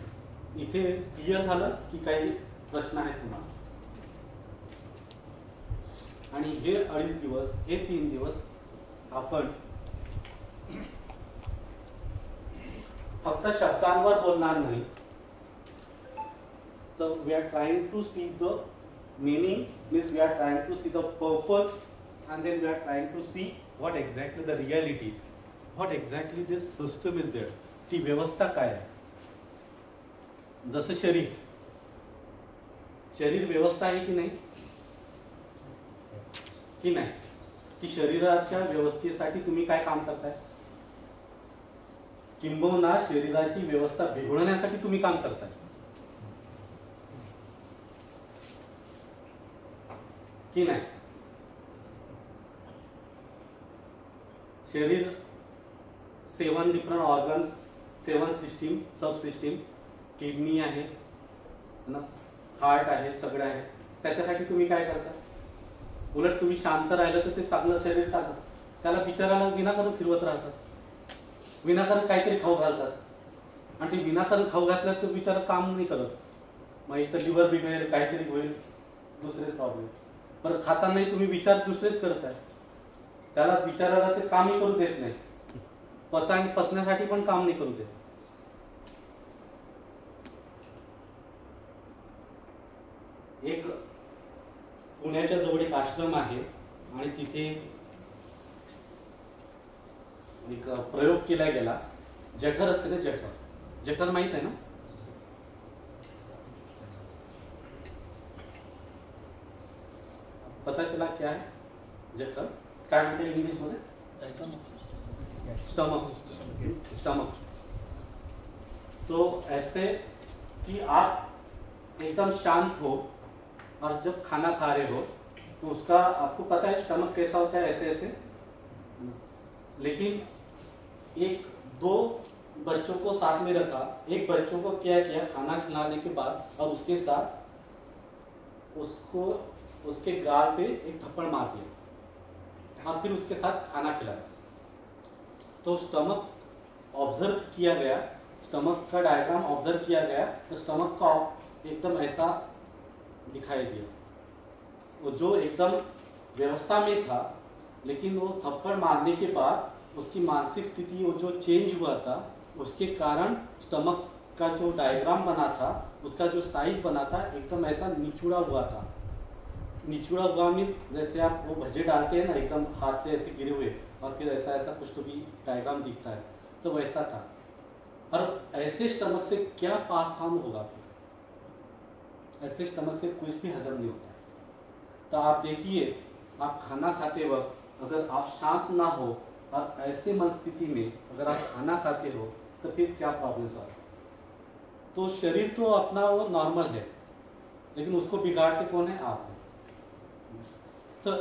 इथे क्लिअर झालं की काही प्रश्न आहेत तुम्हाला. आणि हे 2.5 दिवस, हे 3 दिवस आपण फक्त शब्दांवर बोलणार नाही. So we are trying to see the meaning, means we are trying to see the purpose, and then we are trying to see what exactly the reality, what exactly this system is there. ती व्यवस्था काय आहे. जसं शरीर व्यवस्था आहे की नाही, की नाही, की शरीराच्या व्यवस्थेसाठी तुम्ही काय काम करताय, किंबहुना शरीराची व्यवस्था बिघडवण्यासाठी तुम्ही काम करताय, की नाही. शरीर 7 डिफरंट ऑर्गन्स, 7 सिस्टीम, सब सिस्टीम, किडनी आहे ना, हार्ट आहे, सगळं आहे. त्याच्यासाठी तुम्ही काय करता. उलट तुम्ही शांत राहिलं तर ते चांगलं शरीर चालतं. त्याला बिचाराला विनाकारण फिरवत राहतात, विनाकारण काहीतरी खाऊ घालतात, आणि ते विनाकारण खाऊ घातल्यात तर बिचारा काम नाही करत. मग इथं लिव्हर बिघडेल, काहीतरी होईल, दुसरे प्रॉब्लेम. परत खातानाही तुम्ही विचार दुसरेच करताय, त्याला बिचाराला ते कामही करू देत नाही, पचण्यासाठी पण काम नाही करू देत. एक पुण्याच्या जवळ एक आश्रम आहे आणि तिथे एक प्रयोग केला गेला. जठर असते ना, जठर माहित आहे ना. पता चला क्या है जठर, काय म्हणते इंग्लिश मध्ये, स्टमक. तो ऐसे कि आप एकदम शांत हो और जब खाना खा रहे हो तो उसका आपको पता है स्टमक कैसा होता है, ऐसे ऐसे. लेकिन 1-2 बच्चों को साथ में रखा, एक बच्चों को क्या किया, खाना खिलाने के बाद और उसके साथ उसको उसके गाल पे एक थप्पड़ मार दिया और फिर उसके साथ खाना खिलाया. तो स्टमक ऑब्जर्व किया गया, स्टमक का डायग्राम ऑब्जर्व किया गया, तो स्टमक का एकदम ऐसा दिखाई दिया. वो जो एकदम व्यवस्था में था, लेकिन वो थप्पड़ मारने के बाद उसकी मानसिक स्थिति, वो जो चेंज हुआ था, उसके कारण स्टमक का जो डायग्राम बना था, उसका जो साइज बना था, एकदम ऐसा निचुड़ा हुआ था. निचुड़ा हुआ मीन्स जैसे आप वो भजे डालते हैं ना, एकदम हाथ से ऐसे गिरे हुए और फिर ऐसा ऐसा कुछ तो भी डायग्राम दिखता है, तो वैसा था. और ऐसे स्टमक से क्या पास ऑन होगा, फिर ऐसे स्टमक से कुछ भी हजम नहीं होता. तो आप देखिए, आप खाना खाते वक्त अगर आप शांत ना हो और ऐसे मन स्थिति में अगर आप खाना खाते हो तो फिर क्या प्रॉब्लम्स आ. तो शरीर तो अपना वो नॉर्मल है, लेकिन उसको बिगाड़ते कौन है, आप. So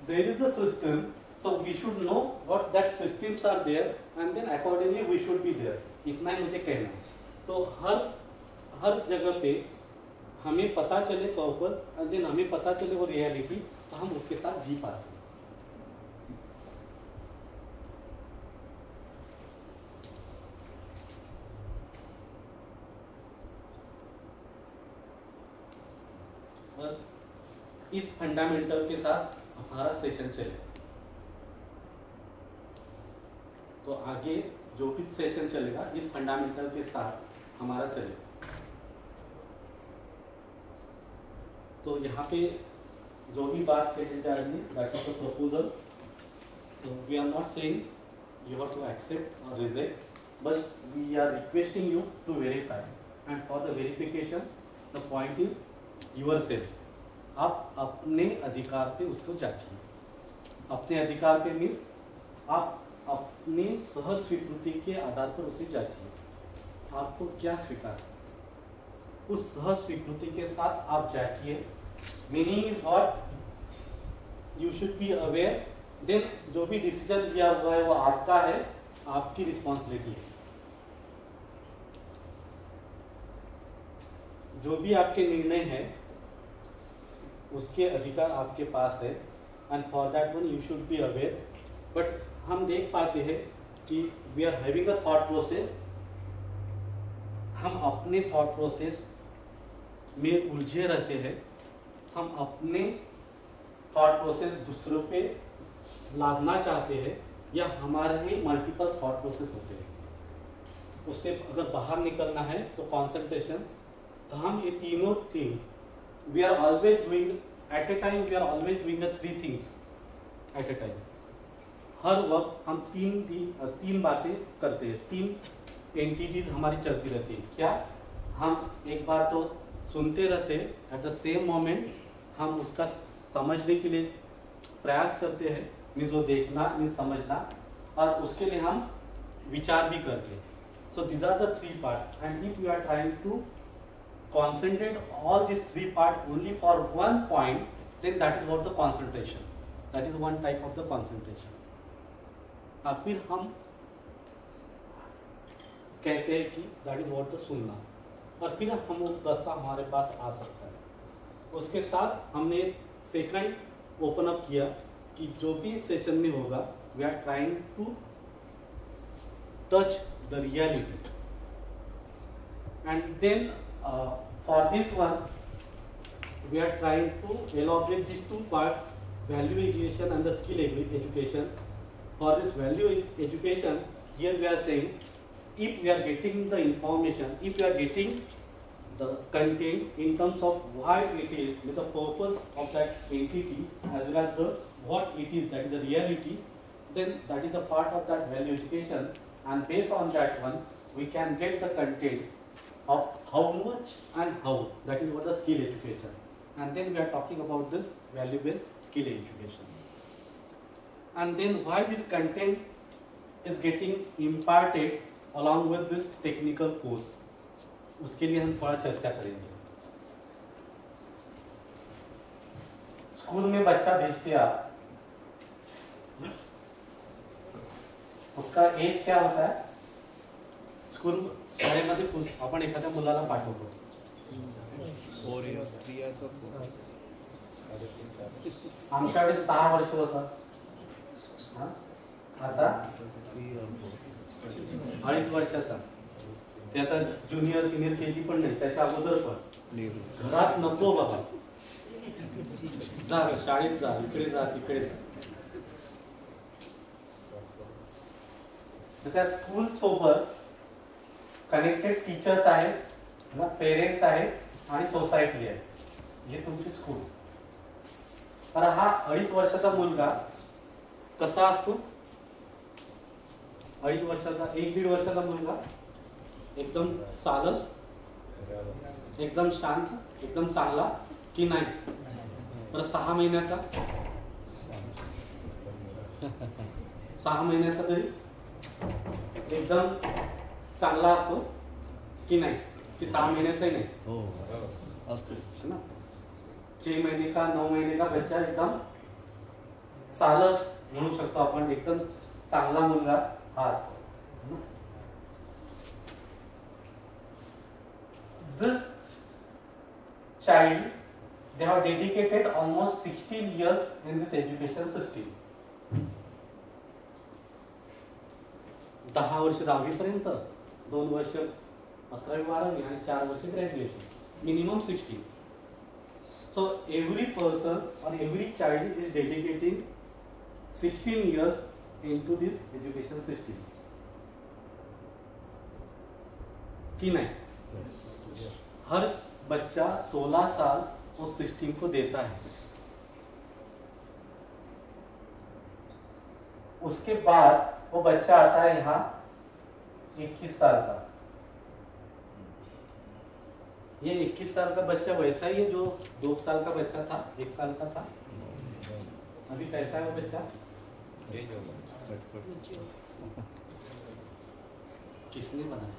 there is a system, so we should know what that systems are there, and then accordingly we should be there. इतना ही मुझे कहना है. तो हर जगह पे हमें पता चले पर्पस, and then हमें पता चले वो रियलिटी, तो हम उसके साथ जी पाते हैं. और इस फंडामेंटल के साथ हमारा सेशन चले. तो आगे जो भी सेशन चलेगा इस फंडामेंटल के साथ हमारा चलेगा. तो यहाँ पे जो भी बात कही जा रही है, that is the proposal. So we are not saying you have to accept or reject, but we are requesting you to verify, and for the verification the point is yourself. आप अपने अधिकार पे उसको जांचिए. अपने अधिकार पे मीन्स आप अपनी सहज स्वीकृति के आधार पर उसे जांचिए, आपको क्या स्वीकार है, उस सहज स्वीकृति के साथ आप जांचिए। Meaning is what, you should be aware, then जो भी डिसीजन लिया हुआ है वो आपका है, आपकी रिस्पॉन्सिबिलिटी है। जो भी आपके निर्णय है उसके अधिकार आपके पास है, and for that one you should be aware. But हम देख पाते हैं कि we are having a thought process, हम अपने थॉट प्रोसेस में उलझे रहते हैं, हम अपने थॉट प्रोसेस दूसरों पे लादना चाहते हैं, या हमारे ही मल्टीपल थॉट प्रोसेस होते हैं। उससे अगर बाहर निकलना है तो कंसंट्रेशन, तो हम ये तीनों thing we are always doing at a time, we are always doing three things at a time. हर वक्त हम तीन बातें करते हैं, तीन एंटिटीज हमारी चलती रहती है। क्या? हम एक बार तो सुनते रहते हैं, एट द सेम मोमेंट हम उसका समझने के लिए प्रयास करते हैं, मीन्स वो देखना मीन्स समझना, और उसके लिए हम विचार भी करते हैं। So these are the three part, and if you are trying to concentrate all these three parts only for one point, then that is what the concentration, that is one type of the concentration। और फिर हम कहते हैं कि that is what the सुनना, और फिर हम वो रास्ता हमारे पास आ सकता है। उसके साथ हमने सेकंड ओपन अप किया कि जो भी सेशन में होगा we are trying to touch the reality, and then for this one we are trying to elaborate these two parts, value education and the skill education. For this value education, here we are saying if we are getting the information, if we are getting the content in terms of why it is, with the purpose of that entity as well as the what it is, that is the reality, then that is a part of that value education, and based on that one we can get the content of how much and how, that is what the skill education, and then we are talking about this value based skill education, and then why this content is getting imparted along with this technical course, उसके लिए हम थोड़ा चर्चा करेंगे। स्कूल में बच्चा भेजते आप, उसका एज क्या होता है? स्कूल शाळेमध्ये आपण एखाद्या मुलाला पाठवतो, आमच्याकडे 6 वर्ष होता, आता 2.5 वर्षाचा, ते आता ज्युनियर सिनियर केजी पण नाही, त्याच्या अगोदर पण घरात नको बाबा, जा शाळेत जा, इकडे जा तिकडे जा। त्या स्कूल सोबत कनेक्टेड टीचर्स आहेत, पेरेंट्स आहेत आणि सोसायटी आहे, हे तुमची स्कूल। तर हा 2.5 वर्षाचा मुलगा कसा असतो? 2.5 वर्षाचा 1-1.5 वर्षाचा मुलगा एकदम सालस, एकदम शांत, एकदम चांगला की नाही? तर 6 महिन्याचा 6 महिन्याचा तरी एकदम चांगला असतो की नाही? की 6 महिन्याचाही नाही? हो असतो ना। 6 महीने का 9 महीने का बच्चा एकदम सालस म्हणू शकतो आपण, एकदम चांगला मुलगा हा असतो। This child, they have dedicated almost 16 years in this education system. 10 वर्ष 10वी पर्यंत, 2 वर्ष 11वी 12वी आणि 4 वर्ष graduation, minimum 16. So every person or every child is dedicating 16 years into this education system. कि नहीं? हर बच्चा 16 साल उस सिस्टम को देता है। उसके बाद वो बच्चा आता है यहाँ 21 साल का। ये 21 साल का बच्चा वैसा ही है जो 2 साल का बच्चा था, 1 साल का था। अभी कैसा है वो बच्चा? किसने बनाया?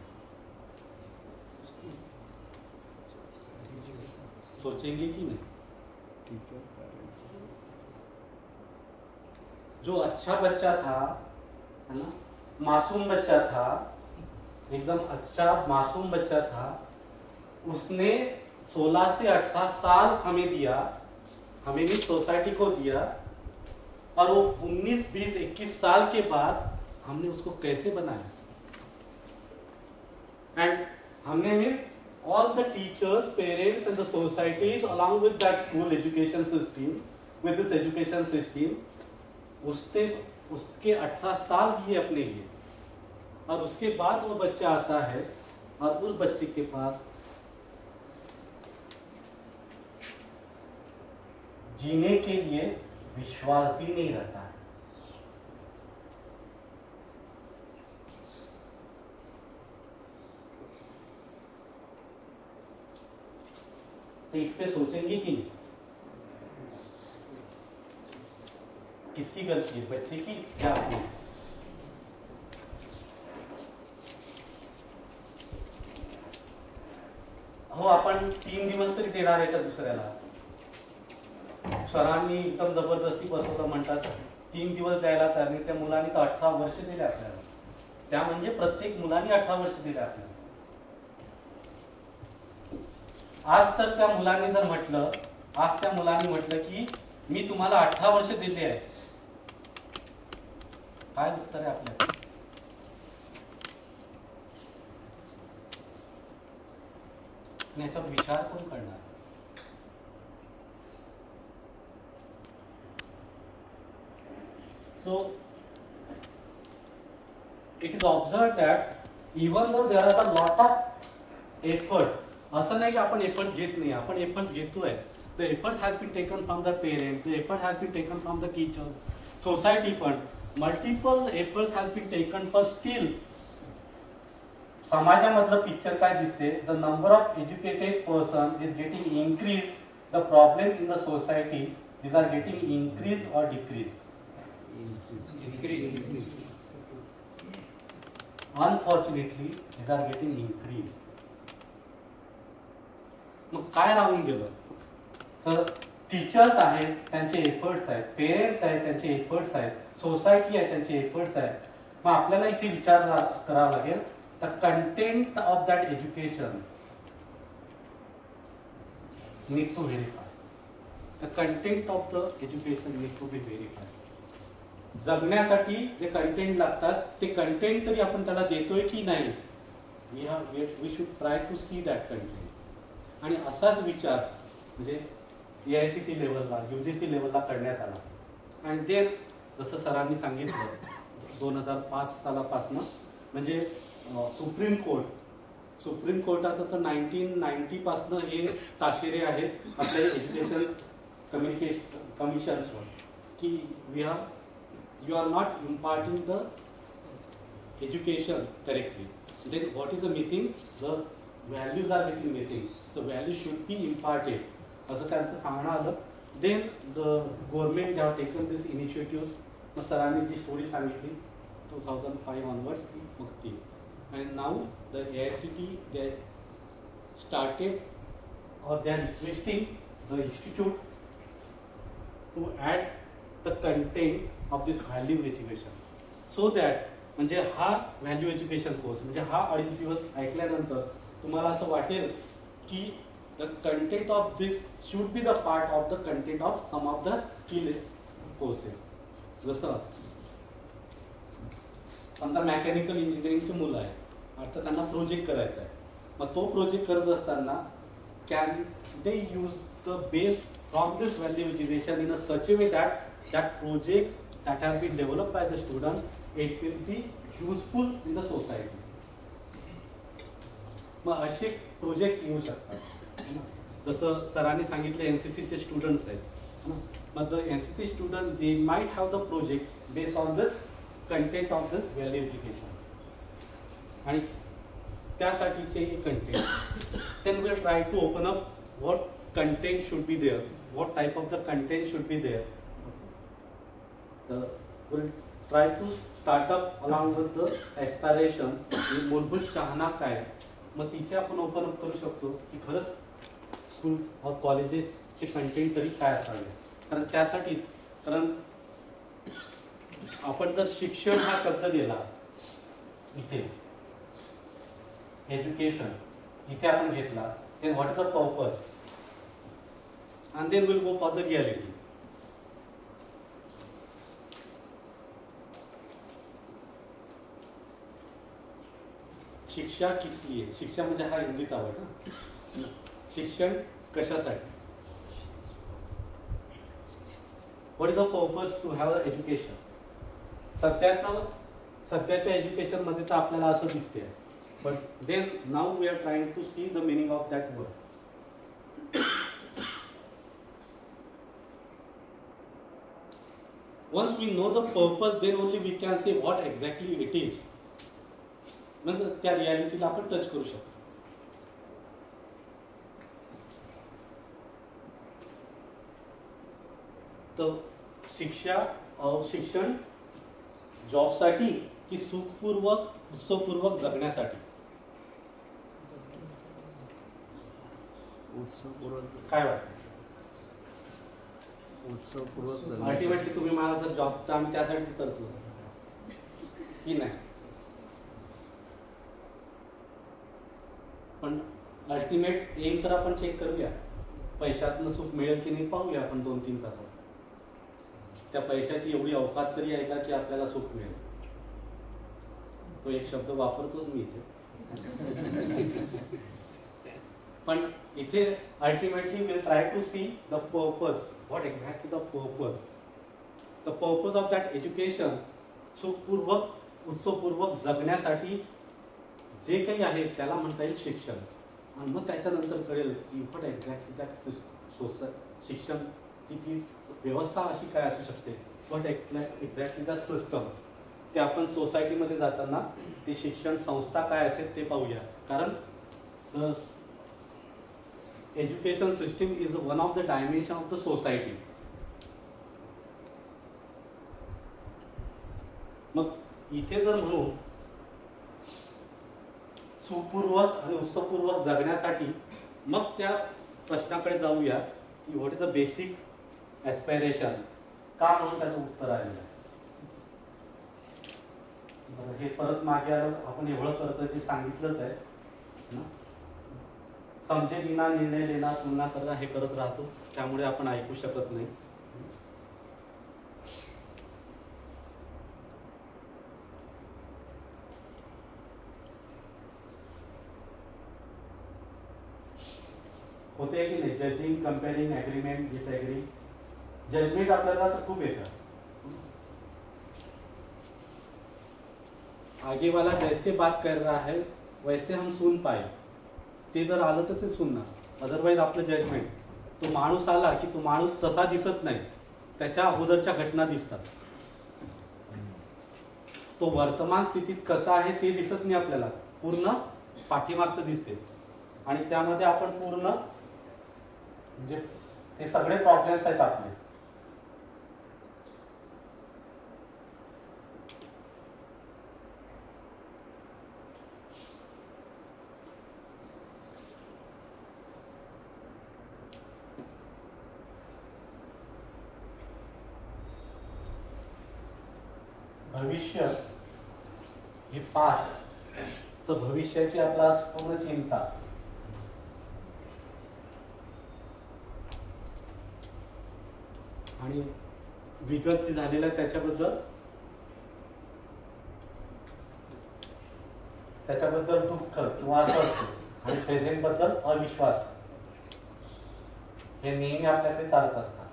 सोचेंगे कि नहीं? जो अच्छा बच्चा था, है ना, मासूम बच्चा था, एकदम अच्छा मासूम बच्चा था, उसने 16 से 18 साल हमें दिया, हमें भी सोसाइटी को दिया, और वो 19, 20, 21 साल के बाद हमने उसको कैसे बनाया? एंड हमने means all the teachers, parents and the societies along with that school education system, with this education system, उसके 18 साल दिए अपने लिए, और उसके बाद वो बच्चा आता है और उस बच्चे के पास जीने के लिए विश्वास भी नहीं रहता है। तो इस पे सोचेंगे कि नहीं? किसकी गलती है, बच्चे की या अपनी? हो आपण 3 दिवस तरी देणार आहे का दुसऱ्याला? सरांनी एकदम जबरदस्ती बसवलं, म्हणतात 3 दिवस द्यायला तयार नाही. त्या मुलांनी तर 18 वर्ष दिले आपल्याला. त्या म्हणजे प्रत्येक मुलांनी 18 वर्ष दिले आपल्याला. आज तर त्या मुलांनी जर म्हटलं, आज त्या मुलांनी म्हटलं की मी तुम्हाला 18 वर्ष दिले आहे, काय उत्तर आहे आपल्याला? याचा विचार कोण करणार? So it is observed that even though there are a lot of efforts, असं नाही की आपण एफर्ट्स घेत नाही, आपण एफर्ट्स घेतोय. The efforts has been taken from the parents, the efforts has been taken from the teachers, society पण multiple efforts has been taken, पण स्टील समाजामधलं पिक्चर काय दिसते? The number of educated person is getting increase, the problem in the society these are getting increase or decrease? Increase. Unfortunately, these are getting increase. मग काय राहून गेलं? सर टीचर्स आहेत त्यांचे एफर्ट्स आहेत, पेरेंट्स आहेत त्यांचे एफर्ट्स आहेत, सोसायटी आहे त्यांचे एफर्ट्स आहेत. मग आपल्याला इथे विचार करावा लागेल, the content of that education need to verify. The content of the education need to be verify. जगण्यासाठी जे कंटेंट लागतात ते कंटेंट तरी आपण त्याला देतोय की नाही? We should try to see that content. आणि असाच विचार म्हणजे AICT लेवलला, UGC लेवलला करण्यात आला. आणि ते जसं सरांनी सांगितलं 2005 सालापासून म्हणजे सुप्रीम कोर्टाचं तर 1990 पासून हे ताशेरे आहेत आपल्या एज्युकेशन कमिशन्सवर की you are not imparting the education correctly. Then what is the missing? The values are getting missing. The values should be imparted. असं त्यांचं सांगणं आलं. Then the government have taken this initiatives. मग सरांनी जी स्टोरी सांगितली 2005 onwards मग ती. And now the AICT they started or they are requesting the institute to add the content of this value education so that म्हणजे हा व्हॅल्यू एज्युकेशन कोर्स म्हणजे हा 2.5 दिवस ऐकल्यानंतर तुम्हाला असं वाटेल की the content of this should be the part of the content of some of the skill courses. जसं समजा मेकॅनिकल इंजिनिअरिंगची मुलं आहेत, आता त्यांना प्रोजेक्ट करायचा आहे. मग तो प्रोजेक्ट करत असताना can they use the base from this value education in a such way that that projects that have been developed by the student, it will be useful in the society. मग असे प्रोजेक्ट येऊ शकतात. जसं सरांनी सांगितलं NCCचे स्टुडंट्स आहेत. मग the NCC student they might have the project based on this content of this value education. आणि त्यासाठीचे content then will try to open up what content should be there, what type of the content should be there. Will try to start up along with the aspiration. मूलभूत चाहना काय, मग तिथे आपण ओपन अप करू शकतो की खरंच स्कूल और कॉलेजेसचे कंटेंट तरी काय असावे. कारण त्यासाठी, कारण आपण जर शिक्षण हा शब्द दिला इथे, एज्युकेशन इथे आपण घेतला, then what is the purpose, and then we'll go for the reality. शिक्षा किस लिए, शिक्षा म्हणजे हा हिंदीचा वर्ड ना, शिक्षण कशासाठी. What is the purpose to have education. सध्याच्या एज्युकेशन मध्ये तर आपल्याला असं दिसते, but then now we are trying to see the meaning of that word. Once we know the purpose, then only we can say what exactly it is. म्हणजे त्या रियालिटीला आपण टच करू शकतो. तर शिक्षण जॉबसाठी की सुखपूर्वक उत्सवपूर्वक जगण्यासाठी. काय वाटतं? अल्टिमेटली तुम्ही मला जर जॉब तर आम्ही त्यासाठीच करतो की नाही, पण अल्टिमेट एम तर आपण चेक करूया. पैशातनं सुख मिळेल की नाही पाहूया आपण 2-3 तासात. त्या पैशाची एवढी अवकात तरी आहे का की आपल्याला सुख मिळेल. तो एक शब्द वापरतोच मी इथे. पण इथे ultimately will try to see the purpose. What exactly the purpose. The purpose of that education. सुखपूर्वक उत्सवपूर्वक जगण्यासाठी जे काही आहे त्याला म्हणता येईल शिक्षण. आणि मग त्याच्यानंतर कळेल की व्हॉट एक्झॅक्टली दॅट शिक्षण की ती व्यवस्था अशी काय असू शकते. What exactly the system. ते आपण सोसायटीमध्ये जाताना ती शिक्षण संस्था काय असेल ते पाहूया. कारण education system is one of the dimension of the society. मग इथे जर म्हणू सुखपूर्वक आणि उत्सवपूर्वक जगण्यासाठी, मग त्या प्रश्नाकडे जाऊया की what is the basic aspiration. का म्हणून त्याचं उत्तर आलेलं आहे. हे परत मागे आलं, आपण एवढं करतोय ते सांगितलंच आहे ना. समजे बिना निर्णय लेना तुलना करना हे करत राहतो, त्यामुळे आपण ऐकू शकत नाही. होते की नाही judging, comparing, agreement, disagree. Judgement आपल्याला तर खूप येतं. आगे वाला जैसे बात कर रहा है वैसे हम सुन पाए. ते जर आलं तर ते सुनणार. अदरवाईज आपलं जजमेंट, तो माणूस आला की तो माणूस तसा दिसत नाही, त्याच्या अगोदरच्या घटना दिसतात. तो वर्तमान स्थितीत कसा आहे ते दिसत नाही आपल्याला, पूर्ण पाठीमागचं दिसते. आणि त्यामध्ये आपण पूर्ण म्हणजे ते सगळे प्रॉब्लेम्स आहेत आपले. भविष्य हे पास्ट, तर भविष्याची आपला पूर्ण चिंता. आणि विगत जे झालेलं त्याच्याबद्दल दुःख किंवा असं असतं. आणि प्रेझेंट बद्दल अविश्वास. हे नेहमी आपल्याकडे चालत असतात.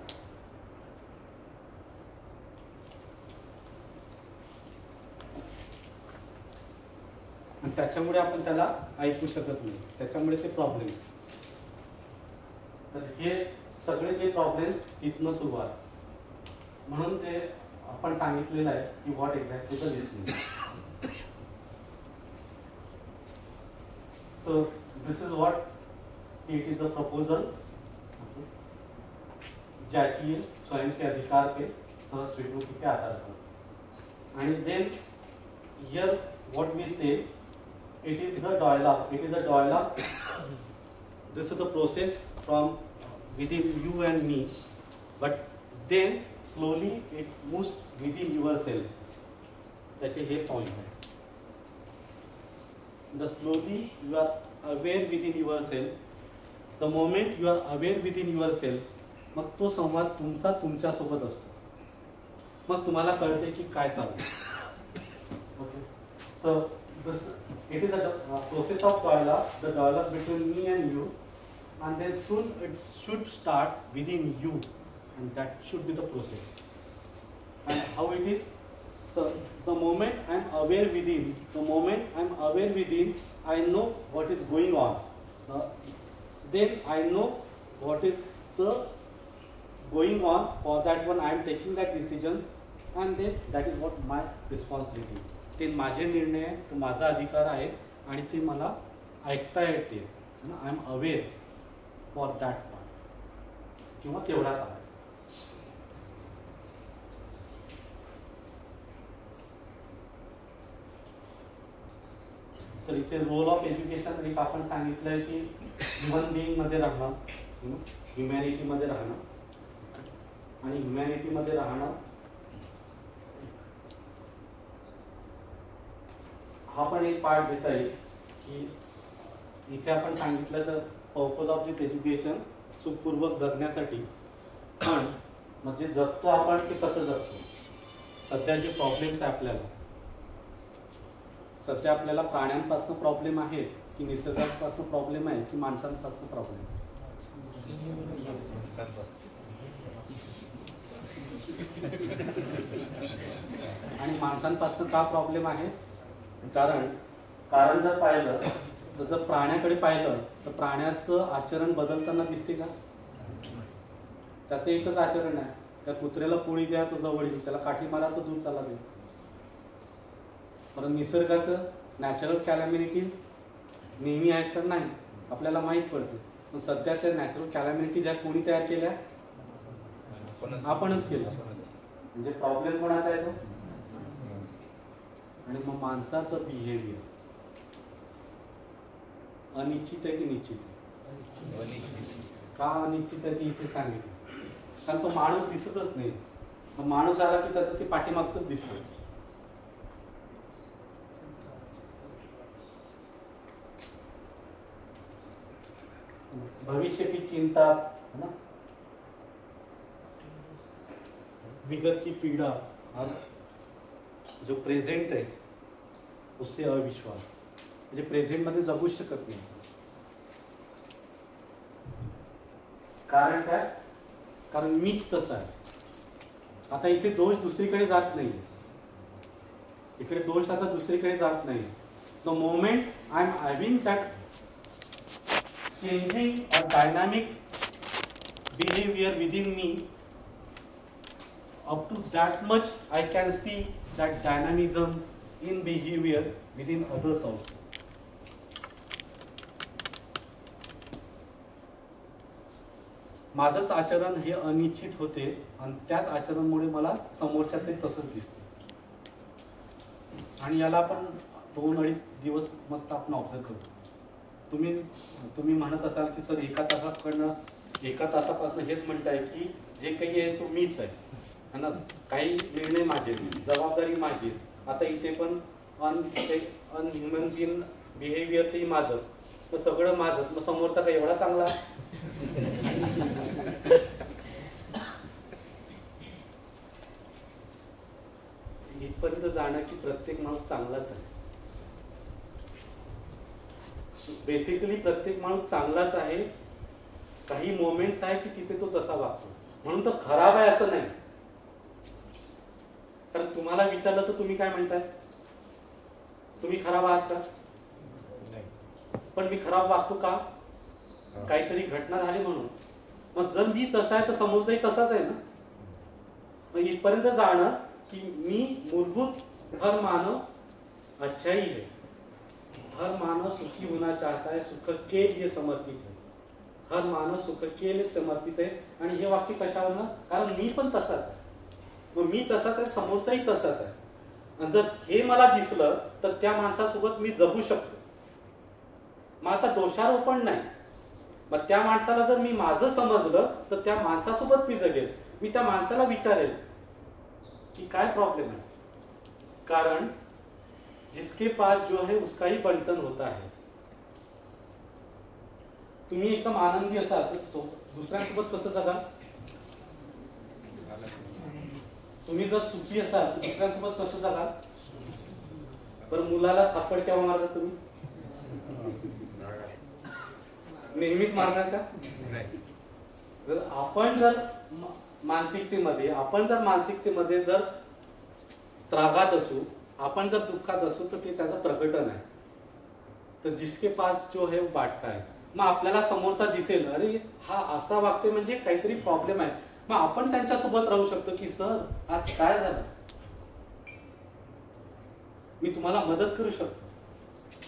आणि त्याच्यामुळे आपण त्याला ऐकू शकत नाही, त्याच्यामुळे ते प्रॉब्लेम्स. तर हे सगळे जे प्रॉब्लेम्स इथनं सुरुवात. म्हणून ते आपण सांगितलेलं आहे की what exactly the listening. So this is what it is the proposal, ज्याची स्वयं के अधिकार पे तर स्वीकृतीचे आधार आणि then here what we say, it is the dialogue. This is the process from within you and me, but then slowly it moves within yourself. त्याचे हे पॉइंट आहे. The slowly you are aware within yourself. The moment you are aware within yourself, मग तो संवाद तुमचा तुमच्या सोबत असतो. मग तुम्हाला कळते की काय चालू आहे. Okay. So it is a process of dialogue, the dialogue between me and you, and then soon it should start within you, and that should be the process. And how it is? So the moment I am aware within, I know what is going on. Then I know what is the going on. For that one, I am taking that decisions, and then that is what my responsibility. ते माझे निर्णय आहे, तो माझा अधिकार आहे आणि ते मला ऐकता येते. I am aware for that part किंवा तेवढा काळ. तर इथे रोल ऑफ एज्युकेशन एक आपण सांगितलंय की ह्युमन बिईंग मध्ये राहणं, ह्युमॅनिटी मध्ये राहणं आणि ह्युमॅनिटी मध्ये राहणं हा पण एक पार्ट घेता येईल की इथे आपण सांगितलं तर पर्पज ऑफ दिस एज्युकेशन सुखपूर्वक जगण्यासाठी. पण म्हणजे जगतो आपण ते कसं जगतो. सध्या जे प्रॉब्लेम्स आहे सध्या आपल्याला प्राण्यांपासून प्रॉब्लेम आहे की निसर्गापासून प्रॉब्लेम आहे की माणसांपासून प्रॉब्लेम आहे. आणि माणसांपासून का प्रॉब्लेम आहे. कारण जर पाहिलं तर जर प्राण्याकडे पाहिलं तर प्राण्याचं आचरण बदलताना दिसते का. त्याचं एकच आचरण आहे. त्या कुत्र्याला पोळी द्या तो जवळ येईल, त्याला काठी मारा तो दूर चालला जाईल. परंतु निसर्गाचं नॅचरल कॅलॅमिनिटीज नेहमी आहेत का नाही आपल्याला माहीत पडते. पण सध्या त्या नॅचरल कॅलॅमिनिटीज ह्या कोणी तयार केल्या. आपणच केलं. म्हणजे प्रॉब्लेम कोणाचा आहे तो. आणि मग माणसाचं बिहेवियर अनिश्चित आहे की निश्चित आहे. का अनिश्चित आहे ते इथे सांगितलं. कारण तो माणूस दिसतच नाही. मग माणूस आला की त्याचं ते पाठीमागच दिसतं. भविष्य की चिंता है ना, विगत की पीड़ा और जो प्रेझेंट आहे उससे अविश्वास. म्हणजे प्रेझेंट मध्ये जगूच शकत नाही. कारण काय. कारण मीच तसं आहे. आता इथे दोष दुसरीकडे जात नाही. इकडे दोष आता दुसरीकडे जात नाही. The moment I am having that changing or dynamic behavior within me, up to that much I can see that dynamism in behavior within others also. माझंच आचरण हे अनिश्चित होते आणि त्याच आचरणामुळे मला समोरच्याचे तसंच दिसते. आणि याला आपण 2-2.5 दिवस मस्त आपण ऑब्झर्व करतो. तुम्ही म्हणत असाल की सर एका तासापासून हेच म्हणताय की जे काही आहे तो मीच आहे ना. काही निर्णय माझे, जबाबदारी माझी. आता इथे पण अनह्युमन बिन बिहेवियर ते माझंच. तर सगळं माझंच. मग समोरचा काही एवढा चांगला. इथपर्यंत जाणं की प्रत्येक माणूस चांगलाच आहे. बेसिकली प्रत्येक माणूस चांगलाच आहे. काही मोमेंट्स आहे की तिथे तो तसा वागतो. म्हणून तो खराब आहे असं नाही. कारण तुम्हाला विचारलं तर तुम्ही काय म्हणताय. तुम्ही खराब आहात का. पण मी खराब वागतो का. काहीतरी घटना झाली म्हणून. मग जर मी तसा आहे तर समोरचाही तसाच आहे ना. मग इथपर्यंत जाणं की मी मूलभूत हर मानव अच्छाई है. हर मानव सुखी होना चाहता है, सुख के लिए समर्पित है. हर मानव सुख के लिए समर्पित है. आणि हे वाक्य कशावर ना. कारण मी पण तसाच आहे. मग मी तसाच आहे, समोरचाही तसाच आहे. आणि जर हे मला दिसलं तर त्या माणसासोबत मी जगू शकतो. मग आता दोषारोपण नाही. मग त्या माणसाला जर मी माझं समजलं तर त्या माणसासोबत मी जगेल. मी त्या माणसाला विचारेल कि काय प्रॉब्लेम है, कारण जिसके पास जो है उसका ही बंटन होता है. तुम्ही एकदम आनंदी असाल तर दुसऱ्यांसोबत कसं जगाल? तुम्ही जर सुखी असाल तर दुसऱ्यांसोबत कसं जगाल? बरं, मुलाला थप्पड केव्हा मारता तुम्ही? नेहमीच मारणार का? जर आपण जर मानसिकतेमध्ये जर त्रागात असू, आपण जर दुःखात असू तर ते त्याचं प्रकटन आहे. तर जिसके पास जो है वो बांटता है. मग आपल्याला समोरचा दिसेल, अरे हा असा वागतोय म्हणजे काहीतरी प्रॉब्लेम आहे. मग आपण त्यांच्यासोबत राहू शकतो की सर आज काय झालं, मी तुम्हाला मदत करू शकतो.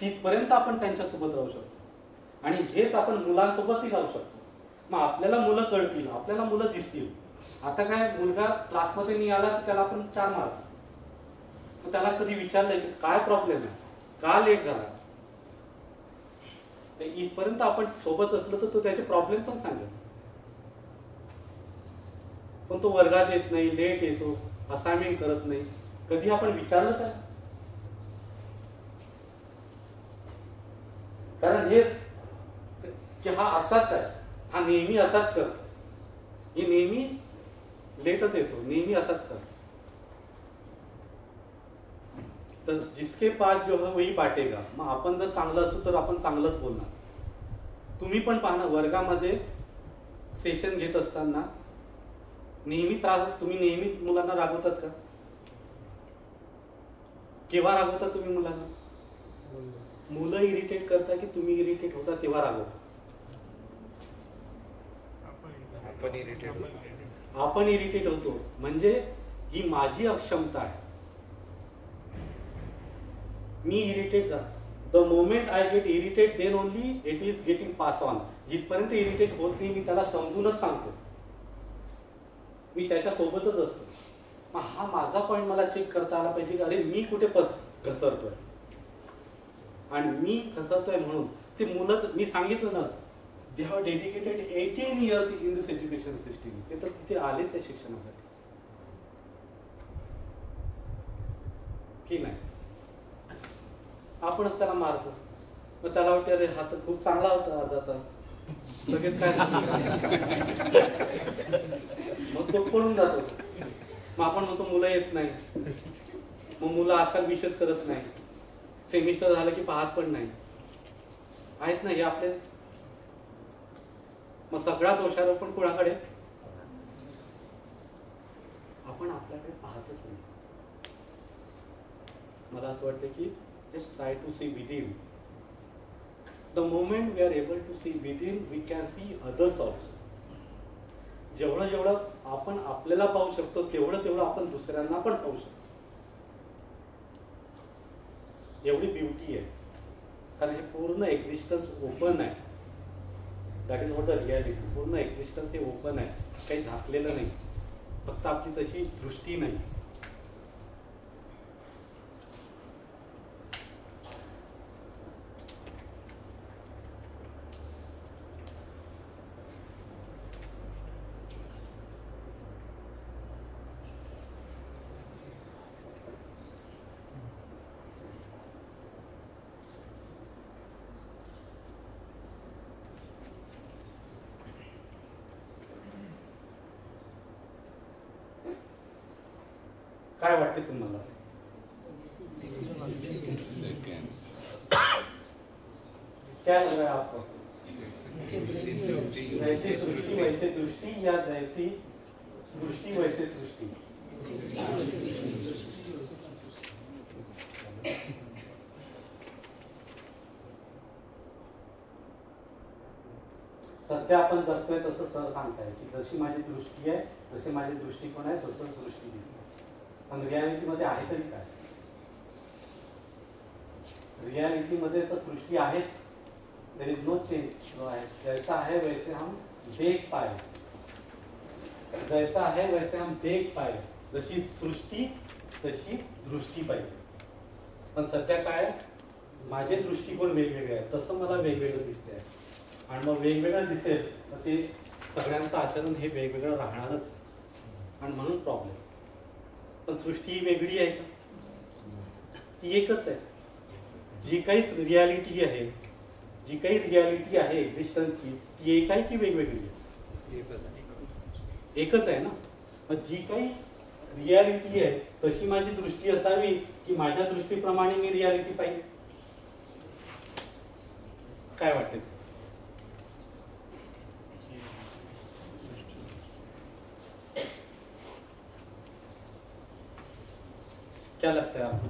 तिथपर्यंत आपण त्यांच्यासोबत राहू शकतो. आणि हेच आपण मुलांसोबतही राहू शकतो. मग आपल्याला मुलं कळतील, आपल्याला मुलं दिसतील. आता काय, मुलगा क्लासमध्ये नाही आला तर त्याला आपण 4 मारतो. मग त्याला कधी विचारलंय की काय प्रॉब्लेम आहे, का लेट झाला? इथपर्यंत आपण सोबत असलो तर तो त्याचे प्रॉब्लेम पण सांगेल. पण तो वर्गात येत नाही, लेट येतो, असाइनमेंट करत नाही. कधी आपण विचारलं का? कारण हेच की हा असाच आहे, हा नेहमी असाच करतो, हे नेहमी लेटच येतो, नेहमी असाच करतो. तर जिसके पास जो है वही बांटेगा. मग आपण जर चांगलं असू तर आपण चांगलंच बोलणार. तुम्ही पण पाहा ना, वर्गामध्ये सेशन घेत असताना तुम्ही नेहमी मुलांना रागवतात का? केव्हा रागवता तुम्ही मुलांना? मुलं इरिटेट करता की तुम्ही इरिटेट होता तेव्हा रागवता? आपण इरिटेट होतो. म्हणजे ही माझी अक्षमता आहे, मी इरिटेट झालो. The moment I get irritate then only it is getting pass on. जिथपर्यंत इरिटेट होत नाही मी त्याला समजूनच सांगतो, मी त्याच्या सोबतच असतो. मग हा माझा पॉइंट मला चेक करता आला पाहिजे की अरे मी कुठे घसरतोय, आणि मी घसरतोय म्हणून ते मुलं, मी सांगितलं ना, they have dedicated 18 years in this education system. ते तर तिथे आलेच आहे शिक्षणासाठी की नाही? आपणच त्याला मारतो. मग त्याला वाटतं अरे हा तर खूप चांगला होता, अर्धा तास लगेच काय मग तो पळून जातो. मग आपण म्हणतो मुलं येत नाही. मग मुलं आजकाल विशेष करत नाही, सेमिस्टर झालं की पाहत पण नाही. आहेत ना हे आपले. मग सगळा दोषारोपण कोणाकडे? आपण आपल्याकडे पाहतच नाही. मला असं वाटतं की just try to see within. The moment we are able to see within, we can see others also. जेवढं आपण आपल्याला पाहू शकतो तेवढं आपण दुसऱ्यांना पण पाहू शकतो. एवढी ब्युटी आहे. कारण हे पूर्ण एक्झिस्टन्स ओपन आहे. That is what the reality. पूर्ण एक्झिस्टन्स हे ओपन आहे, काही झाकलेलं नाही. फक्त आपली तशी दृष्टी नाही. काय वाटते तुम्हाला? क्या लग रहा है आपको? जैसी सृष्टि वैसे दृष्टि, या जैसी दृष्टि वैसे सृष्टि? सध्या आपण जगतोय तसं सर सांगताय की जशी माझी दृष्टी आहे, जसे माझे दृष्टिकोन आहे, तसं सृष्टी दिसते. पण रियालिटीमध्ये आहे तरी काय? रियालिटीमध्ये तर सृष्टी आहेच. There is no change. जैसा है वैसे हम देख पाए, जैसा है वैसे हम देख पाए. जशी सृष्टी तशी दृष्टी पाहिजे. पण सध्या काय, माझे दृष्टिकोन वेगवेगळे आहेत, तसं मला वेगवेगळं दिसते आहे. आणि मग वेगवेगळं दिसेल तर ते सगळ्यांचं आचरण हे वेगवेगळं राहणारच, आणि म्हणून प्रॉब्लेम. पण सृष्टी ही वेगळी आहे का? ती एकच आहे. जी काही रियालिटी आहे, जी काही रियालिटी आहे एक्झिस्टन्सची, ती एक आहे की वेगवेगळी आहे? एकच आहे ना. मग जी काही रियालिटी आहे तशी माझी दृष्टी असावी की माझ्या दृष्टीप्रमाणे मी रियालिटी पाहिजे? काय वाटते? क्या लगता है आपको?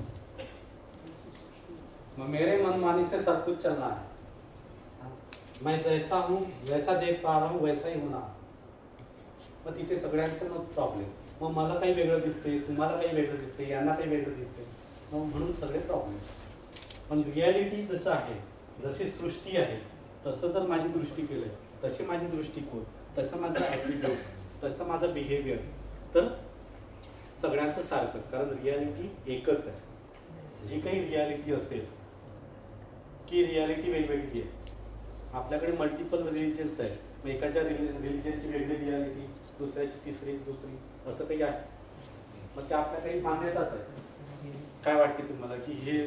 मेरे मनमानी से सब कुछ चलना है, मैं जैसा हूं वैसा देख पा रहा हूं, वैसा ही होणार. मग तिथे सगळ्यांचं मग प्रॉब्लेम. मग मला काही वेगळं दिसते, तुम्हाला काही वेगळं दिसते, यांना काही वेगळं दिसते, मग म्हणून सगळे प्रॉब्लेम. पण रियालिटी जसं आहे, जशी सृष्टी आहे तसं जर माझी दृष्टी केली, तशी माझी दृष्टिकोन, तसं माझं ॲटिट्यूड, तसं माझं बिहेवियर, तर सगळ्यांचं सारखंच. कारण रियालिटी एकच आहे. जी काही रियालिटी असेल की रियालिटी वेगवेगळी आहे. आपल्याकडे मल्टिपल रिलिजन्स आहे. मग एकाच्या रिलिजनची वेगळी रियालिटी, दुसऱ्याची तिसरी, दुसरी, असं काही आहे. मग ते आपल्या काही मान्यताच आहे. काय वाटते तुम्हाला की हे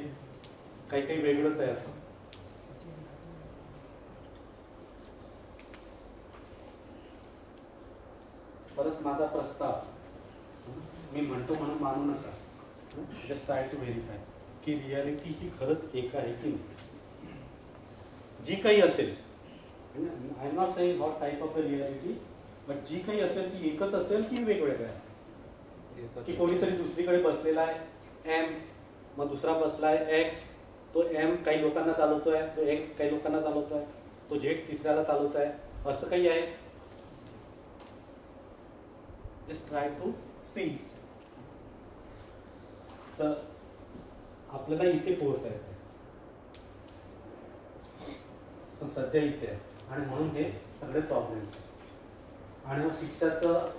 काही काही वेगळंच आहे असं? परत माझा प्रस्ताव, मी म्हणतो म्हणून मानू नका. जस्ट ट्राय टू व्हेरीफाय की रियालिटी ही खरंच एक आहे की नाही. जी काही असेल, I am not saying what type of the reality, but जी काही असेल ती एकच असेल की वेगवेगळ्या असेल? की कोणीतरी दुसरीकडे बसलेला आहे एम, मग दुसरा बसलाय एक्स, तो एम काही लोकांना चालवतोय, तो एक्स काही लोकांना चालवतोय, तो झेड तिसऱ्याला चालवत आहे, असं काही आहे? Just try to see. तर आपल्याला इथे पोहोचायचं आहे, पण सध्या इथे आहे, आणि म्हणून हे सगळे प्रॉब्लेम. आणि मग शिक्षणाचं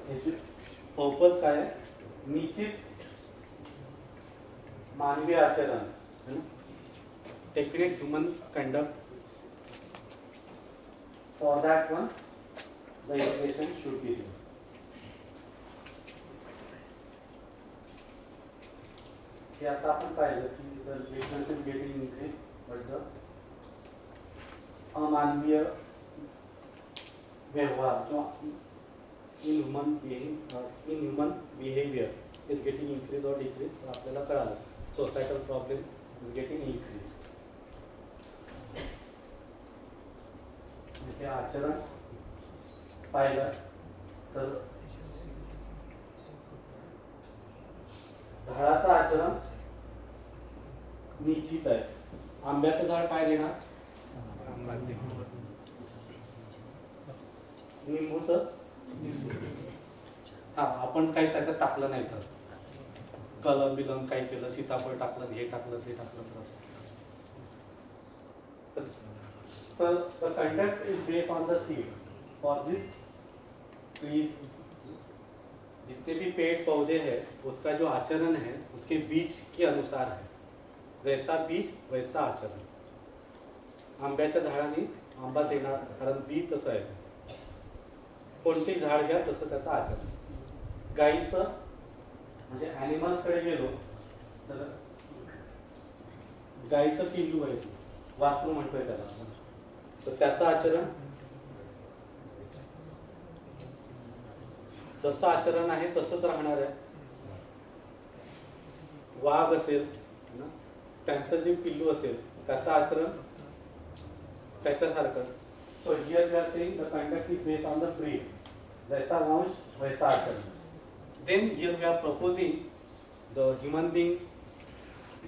पर्पज काय आहे? निश्चित मानवीय आचरण, technique human conduct. For that one the education should be there. हे आता आपण पाहिलं की the education is getting increase, but the अमानवीय व्यवहार किंवा inhuman behaviour is getting increase और डिक्रीज. आपल्याला कळालं societal problem is getting increase. हे आचरण पाहिलं तर झाडाचं आचरण निश्चित आहे. आंब्याचं झाड काय देणार? निंबूचं, हा आपण काही त्याच्यात टाकलं नाही तर कलम बिलम काही केलं, सीताफळ टाकलं, हे टाकलं, ते टाकलं तर the conduct is based on the seed. For this trees, जितने भी पेड़ पौधे हैं उसका जो आचरण है उसके बीज के अनुसार है. जैसा बीज वैसा आचरण. आंब्याच्या झाडाने आंबा देणार, कारण बीज तसं आहे. कोणतेही झाड घ्या तसं त्याचं आचरण. गाईचं म्हणजे ॲनिमल्सकडे गेलो तर गाईचं पिल्लू आहे, वासरू म्हणतोय त्याला, तर त्याचं आचरण जसं आचरण आहे तसंच राहणार आहे. वाघ असेल ना, त्यांचं जे पिल्लू असेल त्याचं आचरण त्याच्यासारखं. So here we are saying the conduct is based on the breed. जैसा वंश वैसा आचरण. Then here we are proposing the human being,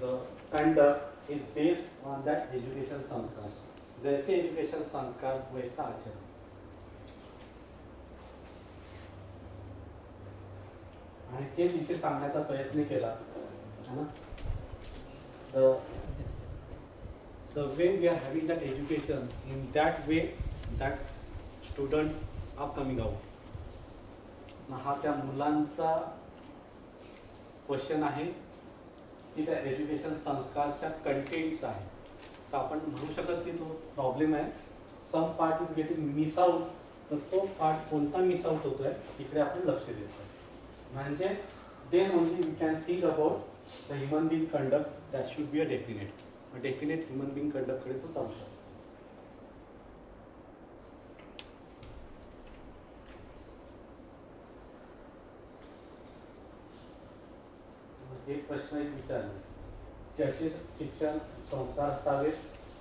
the conduct is based on that education संस्कार. जैसे एजुकेशन संस्कार वैसा आचरण. आणि तेच इथे सांगण्याचा प्रयत्न केला है ना. The way we are having that education, in that way that students are coming out. हा त्या मुलांचा क्वेश्चन आहे की त्या एज्युकेशन संस्कारच्या कंटेंटचा आहे. तर आपण म्हणू शकत की तो प्रॉब्लेम आहे, some part is getting miss out. तर तो पार्ट कोणता मिस आउट होतोय इकडे आपण लक्ष देतो. म्हणजे then only we can think about the human being conduct that should be a definite. Definite human being कंडक्टकडे तो जाऊ शकतो. एक प्रश्न एक विचारला, ज्याचे शिक्षण संस्कार असावेत,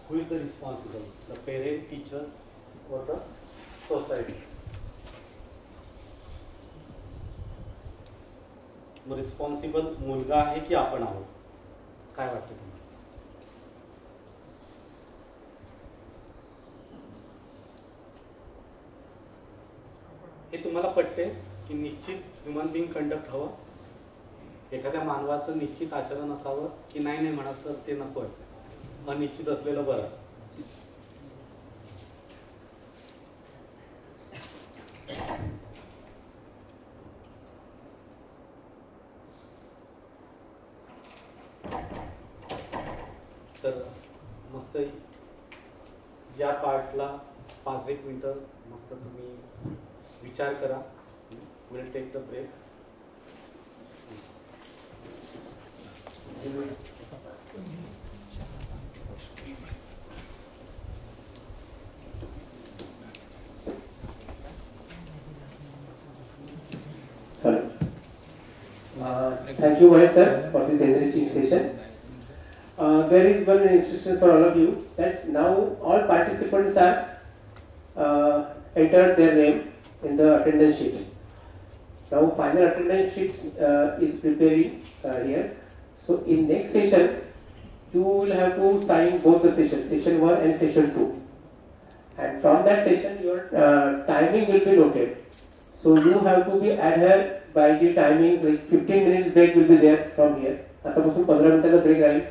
who is the responsible, the parent, teachers और द सोसायटी. मग रिस्पॉन्सिबल मुलगा आहे की आपण आहोत, काय वाटतं तुम्हाला? हे तुम्हाला पटते की निश्चित ह्युमन बिंग कंडक्ट हवं, एखाद्या मानवाचं निश्चित आचरण असावं की नाही नाही म्हणा सर ते नको आहे, अनिश्चित असलेलं बरं? तर मस्त या पार्टला 5-1 मिनिटं मस्त तुम्ही विचार करा. Will take the break. Thank you, Mahesh sir, for this enriching session. There is one instruction for all of you that now all participants are entered their name in the attendance sheet. Now final attendance sheet is preparing here. So in next session, you will have to sign both the sessions, session 1 and session 2. And from that session, your timing will be noted. So you have to be adhere by the timing, like 15 minutes break will be there from here. आतापासून 15 मिनिटाचा ब्रेक राहील.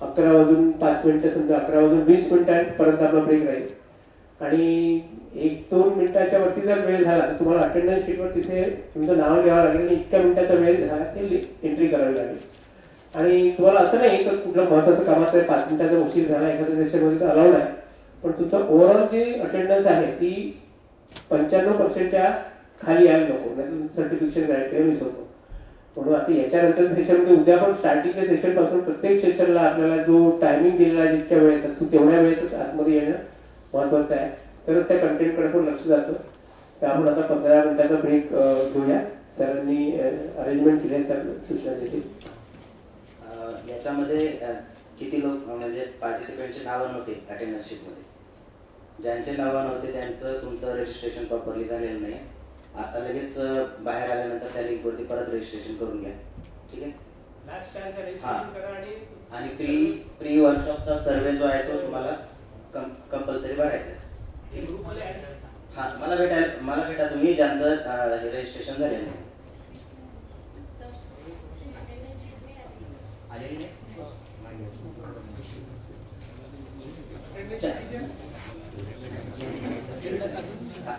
11 वाजून 5 मिनिटं समजा 11 वाजून 20 मिनिटांपर्यंत आपला ब्रेक राहील. आणि 1-2 मिनिटाच्या वरती जर वेळ झाला तर तुम्हाला अटेंडन्स शीटवर तिथे तुमचं नाव लिहावं लागेल आणि इतक्या मिनिटाचा वेळ झाला ते एंट्री करावी लागेल. आणि तुम्हाला असं नाही तर कुठलं महत्त्वाचं कामाचं आहे 5 मिनिटाचा उशीर झाला एखाद्या सेशनमध्ये तर अलाउड आहे, पण तुमचं ओव्हरऑल जे अटेंडन्स आहे ती 95% खाली यायला नको, नाही सर्टिफिकेशन क्रायटेरिया मिस होतो. म्हणून आता याच्यानंतर सेशनमध्ये उद्या पण स्टार्टिंगच्या सेशन पासून प्रत्येक सेशनला आपल्याला जो टायमिंग दिलेला आहे जितक्या वेळेत तू तेवढ्या वेळेतच आतमध्ये येणं महत्त्वाचं आहे, तरच त्या कंटेंटकडे पण लक्ष जातं. त्यामुळे आता 15 मिनिटाचा ब्रेक घेऊया. सरांनी अरेंजमेंट केली आहे, सर सूचना देतील. याच्यामध्ये किती लोक म्हणजे पार्टिसिपेंटचे नावं नव्हते अटेंडन्स शीटमध्ये. ज्यांचे नावं नव्हते त्यांचं तुमचं रजिस्ट्रेशन प्रॉपरली झालेलं नाही. आता लगेच बाहेर आल्यानंतर त्या लिंकवरती परत रजिस्ट्रेशन करून घ्या, ठीक आहे? आणि प्री वर्कशॉपचा सर्वे जो आहे तो तुम्हाला कंपल्सरी भरायचा आहे. हां, मला भेटा तुम्ही ज्यांचं रजिस्ट्रेशन झालेलं नाही. आलेली नाही?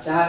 चहा